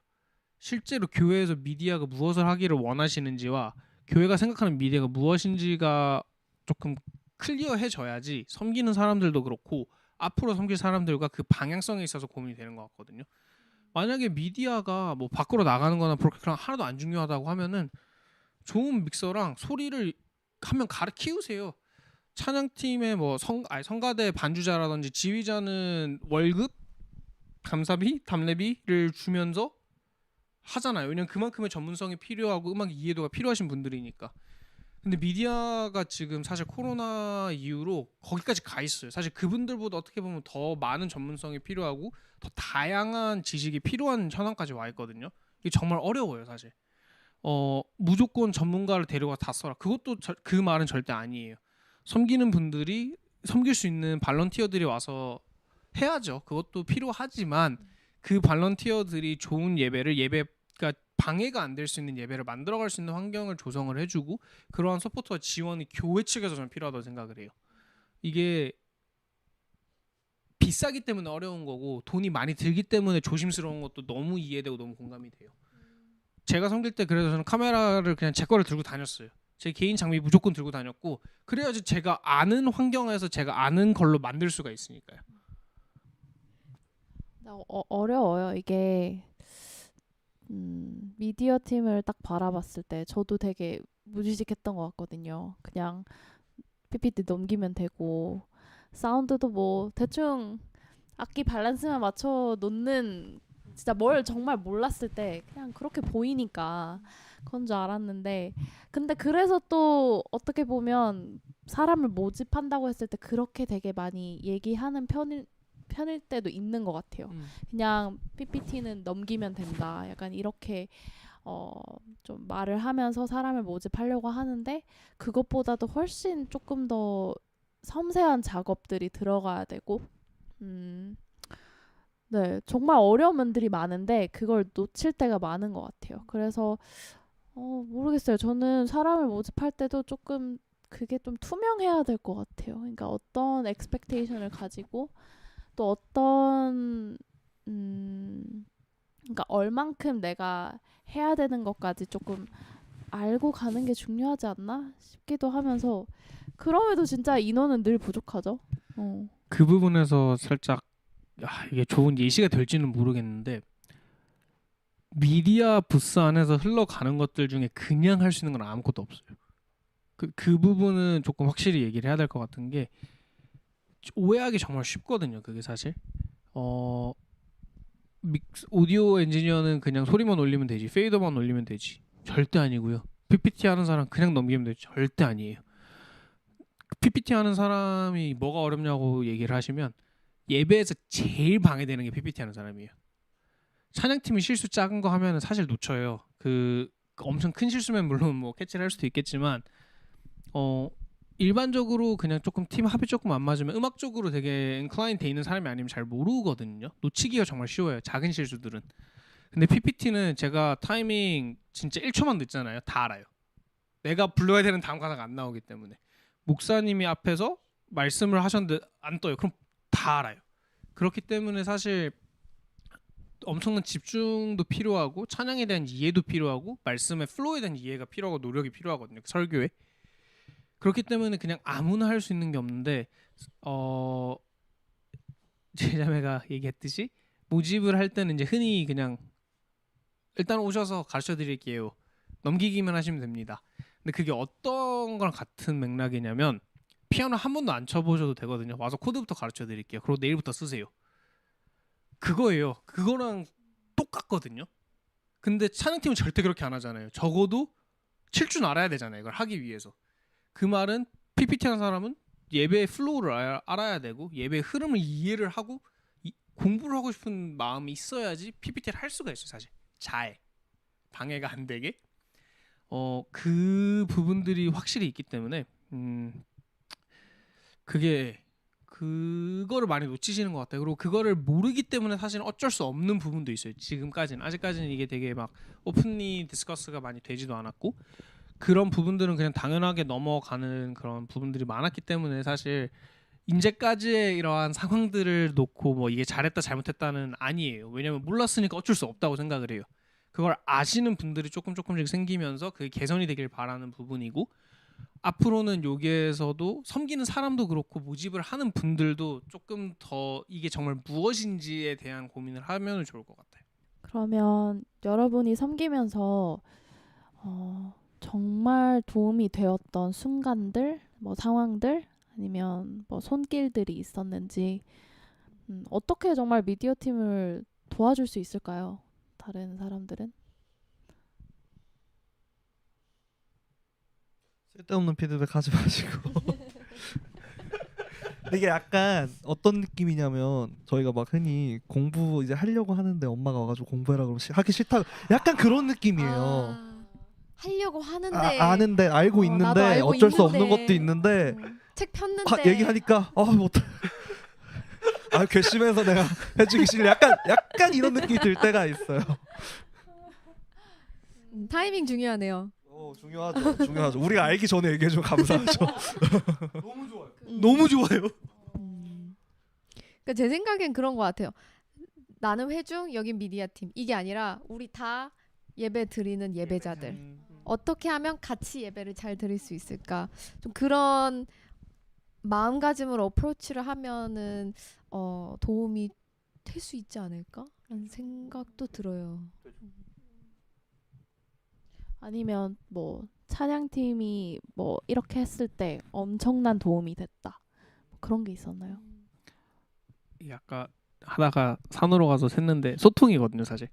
실제로 교회에서 미디어가 무엇을 하기를 원하시는지와 교회가 생각하는 미디어가 무엇인지가 조금 클리어해져야지 섬기는 사람들도 그렇고 앞으로 섬길 사람들과 그 방향성에 있어서 고민이 되는 것 같거든요. 만약에 미디어가 뭐 밖으로 나가는 거나 브로드캐스트랑 하나도 안 중요하다고 하면은 좋은 믹서랑 소리를 한 명 키우세요. 찬양팀의 뭐 성가대 반주자라든지 지휘자는 월급 감사비, 답례비를 주면서 하잖아요. 왜냐면 그만큼의 전문성이 필요하고 음악 이해도가 필요하신 분들이니까. 근데 미디어가 지금 사실 코로나 이후로 거기까지 가 있어요. 사실 그분들보다 어떻게 보면 더 많은 전문성이 필요하고 더 다양한 지식이 필요한 현황까지 와 있거든요. 이게 정말 어려워요, 사실. 무조건 전문가를 데려가 다 써라. 그것도 그 말은 절대 아니에요. 섬기는 분들이 섬길 수 있는 발런티어들이 와서 해야죠. 그것도 필요하지만 그 발런티어들이 좋은 예배가 방해가 안 될 수 있는 예배를 만들어갈 수 있는 환경을 조성을 해주고 그러한 서포트와 지원이 교회 측에서 저는 필요하다고 생각을 해요. 이게 비싸기 때문에 어려운 거고 돈이 많이 들기 때문에 조심스러운 것도 너무 이해되고 너무 공감이 돼요. 제가 섬길 때 그래서 저는 카메라를 그냥 제 거를 들고 다녔어요. 제 개인 장비 무조건 들고 다녔고 그래야지 제가 아는 환경에서 제가 아는 걸로 만들 수가 있으니까요. 어려워요. 이게 미디어 팀을 딱 바라봤을 때 저도 되게 무지직했던 것 같거든요. 그냥 PPT 넘기면 되고 사운드도 뭐 대충 악기 밸런스만 맞춰 놓는 진짜 뭘 정말 몰랐을 때 그냥 그렇게 보이니까 그건 줄 알았는데 근데 그래서 또 어떻게 보면 사람을 모집한다고 했을 때 그렇게 되게 많이 얘기하는 편일 때도 있는 것 같아요. 그냥 PPT는 넘기면 된다. 약간 이렇게 좀 말을 하면서 사람을 모집하려고 하는데 그것보다도 훨씬 조금 더 섬세한 작업들이 들어가야 되고 네, 정말 어려운 면들이 많은데 그걸 놓칠 때가 많은 것 같아요. 그래서 모르겠어요. 저는 사람을 모집할 때도 조금 그게 좀 투명해야 될 것 같아요. 그러니까 어떤 expectation을 가지고 또 어떤 그러니까 얼만큼 내가 해야 되는 것까지 조금 알고 가는 게 중요하지 않나 싶기도 하면서 그럼에도 진짜 인원은 늘 부족하죠. 그 부분에서 살짝 이게 좋은 예시가 될지는 모르겠는데 미디어 부스 안에서 흘러가는 것들 중에 그냥 할 수 있는 건 아무것도 없어요. 그 부분은 조금 확실히 얘기를 해야 될 것 같은 게 오해하기 정말 쉽거든요. 그게 사실 오디오 엔지니어는 그냥 소리만 올리면 되지 페이더만 올리면 되지 절대 아니고요. PPT 하는 사람 그냥 넘기면 되지 절대 아니에요. PPT 하는 사람이 뭐가 어렵냐고 얘기를 하시면 예배에서 제일 방해되는 게 PPT 하는 사람이에요. 찬양팀이 실수 작은 거 하면은 사실 놓쳐요. 그 엄청 큰 실수면 물론 뭐 캐치를 할 수도 있겠지만 일반적으로 그냥 조금 팀 합이 조금 안 맞으면 음악적으로 되게 인클라인 돼 있는 사람이 아니면 잘 모르거든요. 놓치기가 정말 쉬워요. 작은 실수들은. 근데 PPT는 제가 타이밍 진짜 1초만 늦잖아요. 다 알아요. 내가 불러야 되는 다음 가사가 안 나오기 때문에. 목사님이 앞에서 말씀을 하셨는데 안 떠요. 그럼 다 알아요. 그렇기 때문에 사실 엄청난 집중도 필요하고 찬양에 대한 이해도 필요하고 말씀의 플로우에 대한 이해가 필요하고 노력이 필요하거든요. 설교에. 그렇기 때문에 그냥 아무나 할 수 있는 게 없는데 제 자매가 얘기했듯이 모집을 할 때는 이제 흔히 그냥 일단 오셔서 가르쳐 드릴게요. 넘기기만 하시면 됩니다. 근데 그게 어떤 거랑 같은 맥락이냐면 피아노 한 번도 안 쳐보셔도 되거든요. 와서 코드부터 가르쳐 드릴게요. 그리고 내일부터 쓰세요. 그거예요. 그거랑 똑같거든요. 근데 찬양팀은 절대 그렇게 안 하잖아요. 적어도 칠 줄 알아야 되잖아요. 이걸 하기 위해서. 그 말은 PPT 하는 사람은 예배의 플로우를 알아야 되고 예배의 흐름을 이해를 하고 공부를 하고 싶은 마음이 있어야지 PPT를 할 수가 있어요. 사실 잘 방해가 안 되게 그 부분들이 확실히 있기 때문에 그거를 많이 놓치시는 것 같아요. 그리고 그거를 모르기 때문에 사실은 어쩔 수 없는 부분도 있어요. 지금까지는 아직까지는 이게 되게 막 오픈리 디스커스가 많이 되지도 않았고 그런 부분들은 그냥 당연하게 넘어가는 그런 부분들이 많았기 때문에 사실 이제까지의 이러한 상황들을 놓고 뭐 이게 잘했다 잘못했다는 아니에요. 왜냐면 몰랐으니까 어쩔 수 없다고 생각을 해요. 그걸 아시는 분들이 조금씩 생기면서 그게 개선이 되길 바라는 부분이고 앞으로는 여기에서도 섬기는 사람도 그렇고 모집을 하는 분들도 조금 더 이게 정말 무엇인지에 대한 고민을 하면 좋을 것 같아요. 그러면 여러분이 섬기면서 정말 도움이 되었던 순간들, 뭐 상황들 아니면 뭐 손길들이 있었는지 어떻게 정말 미디어 팀을 도와줄 수 있을까요? 다른 사람들은? 쓸데없는 피드백 하지 마시고. 근데 이게 약간 어떤 느낌이냐면 저희가 막 흔히 공부 이제 하려고 하는데 엄마가 와가지고 공부해라 그러면 하기 싫다. 약간 그런 느낌이에요. 하려고 하는데 아는데 알고 나도 있는데 알고 어쩔 수 있는데. 없는 것도 있는데 책 폈는데 막 얘기하니까 못해. 괘씸해서 내가 해주기 싫어. 약간 이런 느낌이 들 때가 있어요. 타이밍 중요하네요. 중요하죠. 우리가 알기 전에 얘기해주면 감사하죠. 너무 좋아요. 너무 좋아요. 그러니까 제 생각엔 그런 것 같아요. 나는 회중, 여긴 미디어 팀. 이게 아니라 우리 다 예배 드리는 예배자들. 어떻게 하면 같이 예배를 잘 드릴 수 있을까? 좀 그런 마음가짐으로 어프로치를 하면은 도움이 될 수 있지 않을까라는 생각도 들어요. 아니면 뭐 찬양팀이 뭐 이렇게 했을 때 엄청난 도움이 됐다. 그런 게 있었나요? 약간 하다가 산으로 가서 샜는데 소통이거든요, 사실.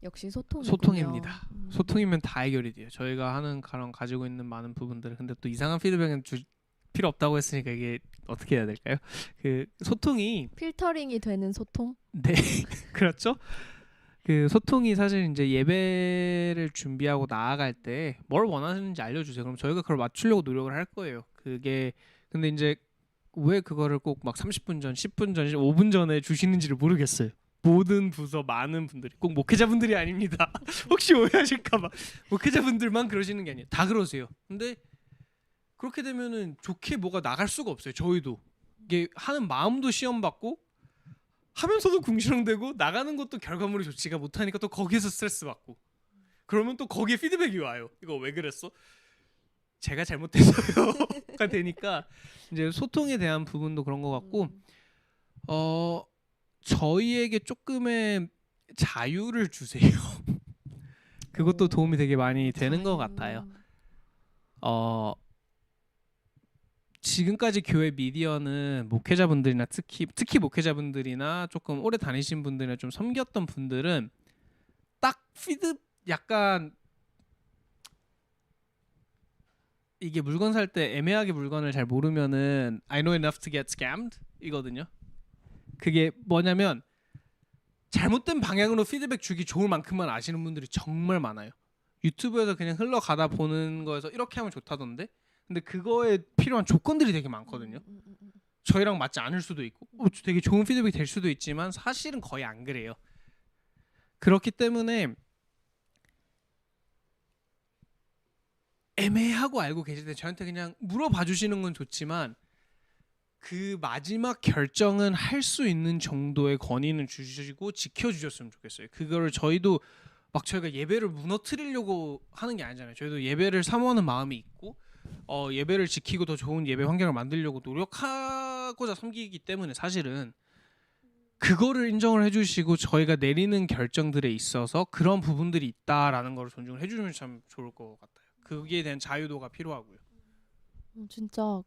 역시 소통이군요. 소통입니다. 소통이면 다 해결이 돼요. 저희가 하는 가령 가지고 있는 많은 부분들. 근데 또 이상한 피드백은 필요 없다고 했으니까 이게 어떻게 해야 될까요? 그 소통이 필터링이 되는 소통? 네 그렇죠. 그 소통이 사실 이제 예배를 준비하고 나아갈 때 뭘 원하시는지 알려주세요. 그럼 저희가 그걸 맞추려고 노력을 할 거예요. 그게 근데 이제 왜 그거를 꼭 막 30분 전, 10분 전, 5분 전에 주시는지를 모르겠어요. 모든 부서 많은 분들이 꼭 목회자분들이 아닙니다. 혹시 오해하실까봐 목회자분들만 그러시는 게 아니에요. 다 그러세요. 근데 그렇게 되면은 좋게 뭐가 나갈 수가 없어요. 저희도 이게 하는 마음도 시험 받고 하면서도 궁시렁대고 나가는 것도 결과물이 좋지가 못하니까 또 거기에서 스트레스 받고 그러면 또 거기에 피드백이 와요. 이거 왜 그랬어? 제가 잘못했어요가 되니까 이제 소통에 대한 부분도 그런 것 같고 저희에게 조금의 자유를 주세요. 그것도 도움이 되게 많이 되는 것 같아요. 지금까지 교회 미디어는 목회자분들이나 특히 목회자분들이나 조금 오래 다니신 분들이나 좀 섬겼던 분들은 딱 약간 이게 물건 살 때 애매하게 물건을 잘 모르면은 I know enough to get scammed 이거든요. 그게 뭐냐면 잘못된 방향으로 피드백 주기 좋을 만큼만 아시는 분들이 정말 많아요. 유튜브에서 그냥 흘러가다 보는 거에서 이렇게 하면 좋다던데 근데 그거에 필요한 조건들이 되게 많거든요. 저희랑 맞지 않을 수도 있고 되게 좋은 피드백이 될 수도 있지만 사실은 거의 안 그래요. 그렇기 때문에 애매하고 알고 계실 때 저한테 그냥 물어봐 주시는 건 좋지만 그 마지막 결정은 할 수 있는 정도의 권위는 주시고 지켜주셨으면 좋겠어요. 그거를 저희도 막 저희가 예배를 무너뜨리려고 하는 게 아니잖아요. 저희도 예배를 사모하는 마음이 있고 예배를 지키고 더 좋은 예배 환경을 만들려고 노력하고자 섬기기 때문에 사실은 그거를 인정을 해주시고 저희가 내리는 결정들에 있어서 그런 부분들이 있다라는 걸 존중을 해주시면 참 좋을 것 같아요. 거기에 대한 자유도가 필요하고요. 진짜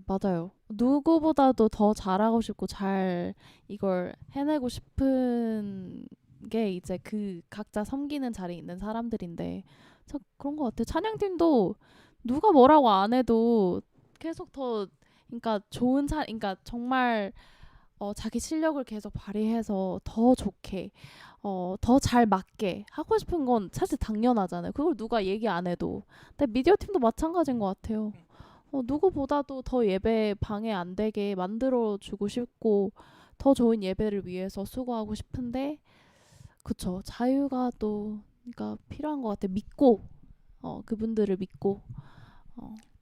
맞아요. 누구보다도 더 잘하고 싶고 잘 이걸 해내고 싶은 게 이제 그 각자 섬기는 자리에 있는 사람들인데 참 그런 것 같아요. 찬양팀도 누가 뭐라고 안 해도 계속 더 그러니까 그러니까 정말 자기 실력을 계속 발휘해서 더 좋게 더 잘 맞게 하고 싶은 건 사실 당연하잖아요. 그걸 누가 얘기 안 해도. 근데 미디어 팀도 마찬가지인 것 같아요. 누구보다도 더 예배 방해 안 되게 만들어 주고 싶고 더 좋은 예배를 위해서 수고하고 싶은데 그쵸. 자유가 또 그러니까 필요한 것 같아요. 믿고 그분들을 믿고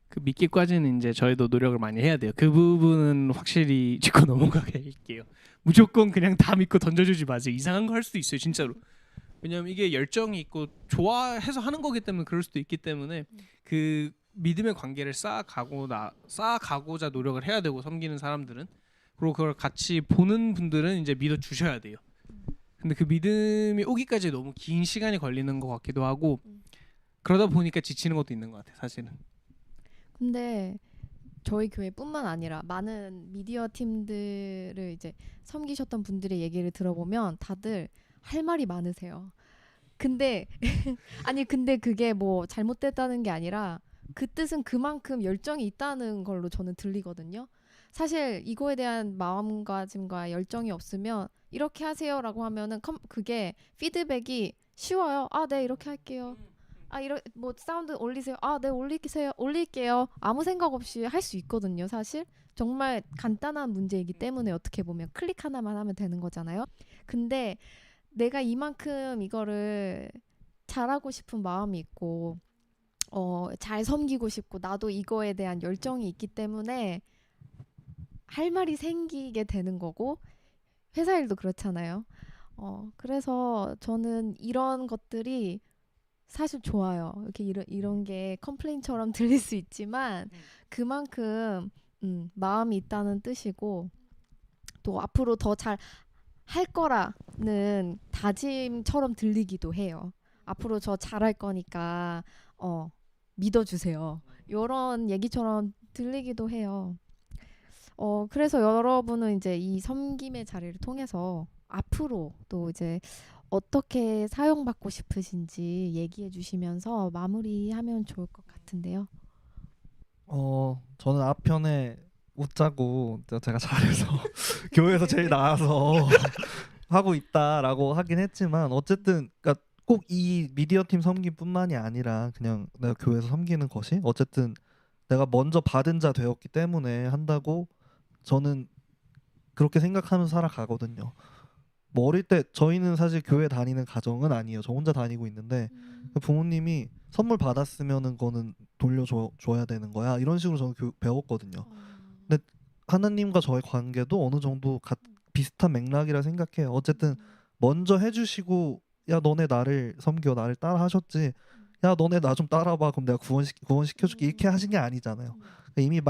그 믿기까지는 이제 저희도 노력을 많이 해야 돼요. 그 부분은 확실히 짚고 넘어가게 할게요. 무조건 그냥 다 믿고 던져주지 마세요. 이상한 거 할 수도 있어요, 진짜로. 왜냐면 이게 열정이 있고 좋아해서 하는 거기 때문에 그럴 수도 있기 때문에 그 믿음의 관계를 쌓아가고자 노력을 해야 되고 섬기는 사람들은 그리고 그걸 같이 보는 분들은 이제 믿어 주셔야 돼요. 근데 그 믿음이 오기까지 너무 긴 시간이 걸리는 것 같기도 하고 그러다 보니까 지치는 것도 있는 것 같아요, 사실은. 근데 저희 교회뿐만 아니라 많은 미디어 팀들을 이제 섬기셨던 분들의 얘기를 들어보면 다들 할 말이 많으세요. 근데 아니 근데 그게 뭐 잘못됐다는 게 아니라 그 뜻은 그만큼 열정이 있다는 걸로 저는 들리거든요. 사실 이거에 대한 마음가짐과 열정이 없으면 이렇게 하세요라고 하면은 그게 피드백이 쉬워요. 아, 네, 이렇게 할게요. 아, 뭐 사운드 올리세요. 아, 네, 올릴게요. 아무 생각 없이 할 수 있거든요, 사실. 정말 간단한 문제이기 때문에 어떻게 보면 클릭 하나만 하면 되는 거잖아요. 근데 내가 이만큼 이거를 잘하고 싶은 마음이 있고 잘 섬기고 싶고 나도 이거에 대한 열정이 있기 때문에 할 말이 생기게 되는 거고 회사 일도 그렇잖아요. 그래서 저는 이런 것들이 사실 좋아요. 이렇게 이런 게 컴플레인처럼 들릴 수 있지만 그만큼 마음이 있다는 뜻이고 또 앞으로 더 잘 할 거라는 다짐처럼 들리기도 해요. 앞으로 저 잘할 거니까 믿어주세요. 이런 얘기처럼 들리기도 해요. 그래서 여러분은 이제 이 섬김의 자리를 통해서 앞으로 또 이제 어떻게 사용받고 싶으신지 얘기해 주시면서 마무리하면 좋을 것 같은데요. 저는 앞편에 웃자고 제가 잘해서 교회에서 제일 나아서 하고 있다라고 하긴 했지만 어쨌든 그러니까 꼭 이 미디어 팀 섬김뿐만이 아니라 그냥 내가 교회에서 섬기는 것이 어쨌든 내가 먼저 받은 자 되었기 때문에 한다고 저는 그렇게 생각하면서 살아가거든요. 뭐 어릴 때 저희는 사실 교회 다니는 가정은 아니에요. 저 혼자 다니고 있는데 부모님이 선물 받았으면은 거는 돌려줘야 되는 거야. 이런 식으로 저는 배웠거든요. 근데 하나님과 저의 관계도 어느 정도 비슷한 맥락이라 생각해요. 어쨌든 먼저 해주시고 야 너네 나를 섬겨 나를 따라 하셨지. 야 너네 나 좀 따라봐. 그럼 내가 구원시켜줄게. 이렇게 하신 게 아니잖아요. 그러니까 이미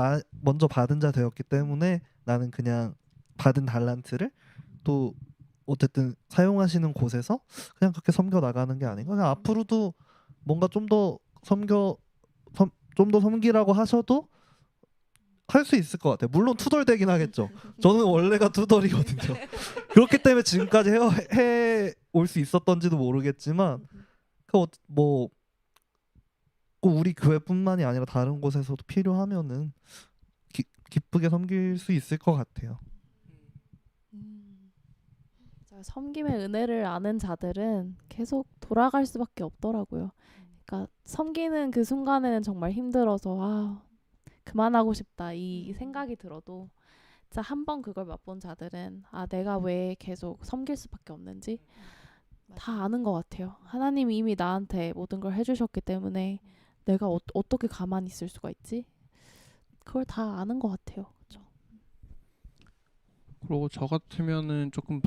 먼저 받은 자 되었기 때문에 나는 그냥 받은 달란트를 또 어쨌든 사용하시는 곳에서 그냥 그렇게 섬겨 나가는 게 아닌가. 그냥 앞으로도 뭔가 좀 더 섬기라고 하셔도 할 수 있을 것 같아요. 물론 투덜대긴 하겠죠. 저는 원래가 투덜이거든요. 그렇기 때문에 지금까지 해 올 수 있었던지도 모르겠지만 뭐 꼭 우리 교회뿐만이 아니라 다른 곳에서도 필요하면은 기쁘게 섬길 수 있을 것 같아요. 섬김의 은혜를 아는 자들은 계속 돌아갈 수밖에 없더라고요. 그러니까 섬기는 그 순간에는 정말 힘들어서 그만하고 싶다 이 생각이 들어도 진짜 한번 그걸 맛본 자들은 내가 왜 계속 섬길 수밖에 없는지 다 아는 것 같아요. 하나님이 이미 나한테 모든 걸 해주셨기 때문에 내가 어떻게 가만히 있을 수가 있지? 그걸 다 아는 것 같아요. 그렇죠? 그리고 저 같으면은 조금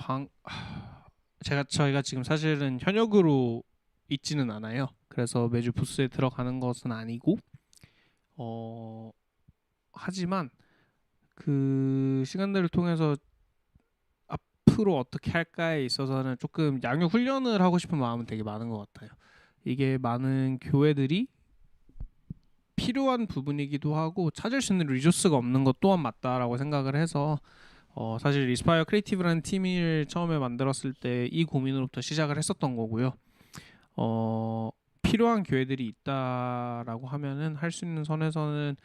저희가 지금 사실은 현역으로 있지는 않아요. 그래서 매주 부스에 들어가는 것은 아니고 하지만 그 시간들을 통해서 앞으로 어떻게 할까에 있어서는 조금 양육 훈련을 하고 싶은 마음은 되게 많은 것 같아요. 이게 많은 교회들이 필요한 부분이기도 하고 찾을 수 있는 리소스가 없는 것 또한 맞다라고 생각을 해서 사실 리스파이어 크리에이티브라는 팀을 처음에 만들었을 때 이 고민으로부터 시작을 했었던 거고요. 필요한 교회들이 있다라고 하면은 할 수 있는 선에서는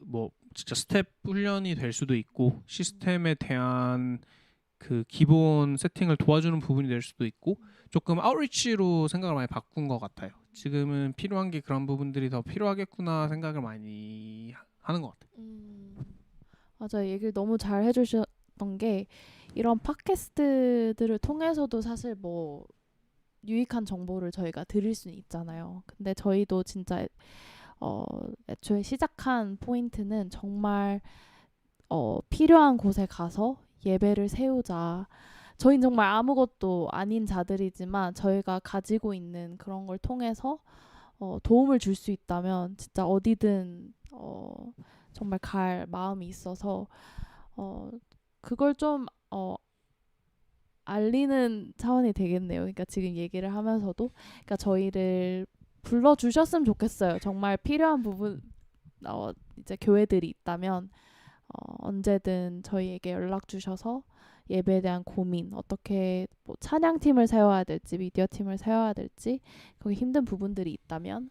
뭐 진짜 스텝 훈련이 될 수도 있고 시스템에 대한 그 기본 세팅을 도와주는 부분이 될 수도 있고 조금 아웃리치로 생각을 많이 바꾼 것 같아요. 지금은 필요한 게 그런 부분들이 더 필요하겠구나 생각을 많이 하는 것 같아요. 맞아요. 얘기를 너무 잘 해주셨던 게 이런 팟캐스트들을 통해서도 사실 뭐 유익한 정보를 저희가 드릴 수는 있잖아요. 근데 저희도 진짜 애초에 시작한 포인트는 정말 필요한 곳에 가서 예배를 세우자. 저희는 정말 아무것도 아닌 자들이지만 저희가 가지고 있는 그런 걸 통해서 도움을 줄 수 있다면 진짜 어디든 정말 갈 마음이 있어서 그걸 좀 알리는 차원이 되겠네요. 그러니까 지금 얘기를 하면서도 그러니까 저희를 불러주셨으면 좋겠어요. 정말 필요한 부분 이제 교회들이 있다면 언제든 저희에게 연락 주셔서 예배에 대한 고민, 어떻게 뭐 찬양팀을 세워야 될지, 미디어팀을 세워야 될지 거기 힘든 부분들이 있다면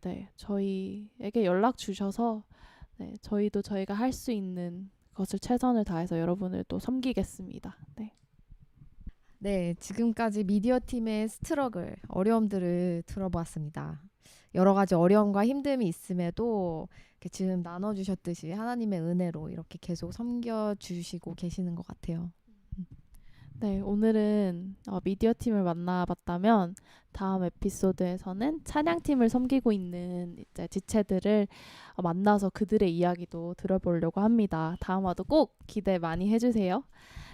네, 저희에게 연락 주셔서 네, 저희도 저희가 할 수 있는 것을 최선을 다해서 여러분을 또 섬기겠습니다. 네. 네, 지금까지 미디어 팀의 스트러글, 어려움들을 들어보았습니다. 여러 가지 어려움과 힘듦이 있음에도 이렇게 지금 나눠주셨듯이 하나님의 은혜로 이렇게 계속 섬겨주시고 계시는 것 같아요. 네, 오늘은 미디어 팀을 만나봤다면 다음 에피소드에서는 찬양팀을 섬기고 있는 이제 지체들을 만나서 그들의 이야기도 들어보려고 합니다. 다음화도 꼭 기대 많이 해주세요.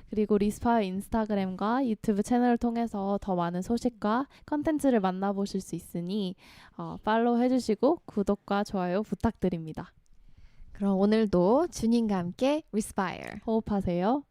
그리고 리스파의 인스타그램과 유튜브 채널을 통해서 더 많은 소식과 컨텐츠를 만나보실 수 있으니 팔로우 해주시고 구독과 좋아요 부탁드립니다. 그럼 오늘도 주님과 함께 Respire. 호흡하세요.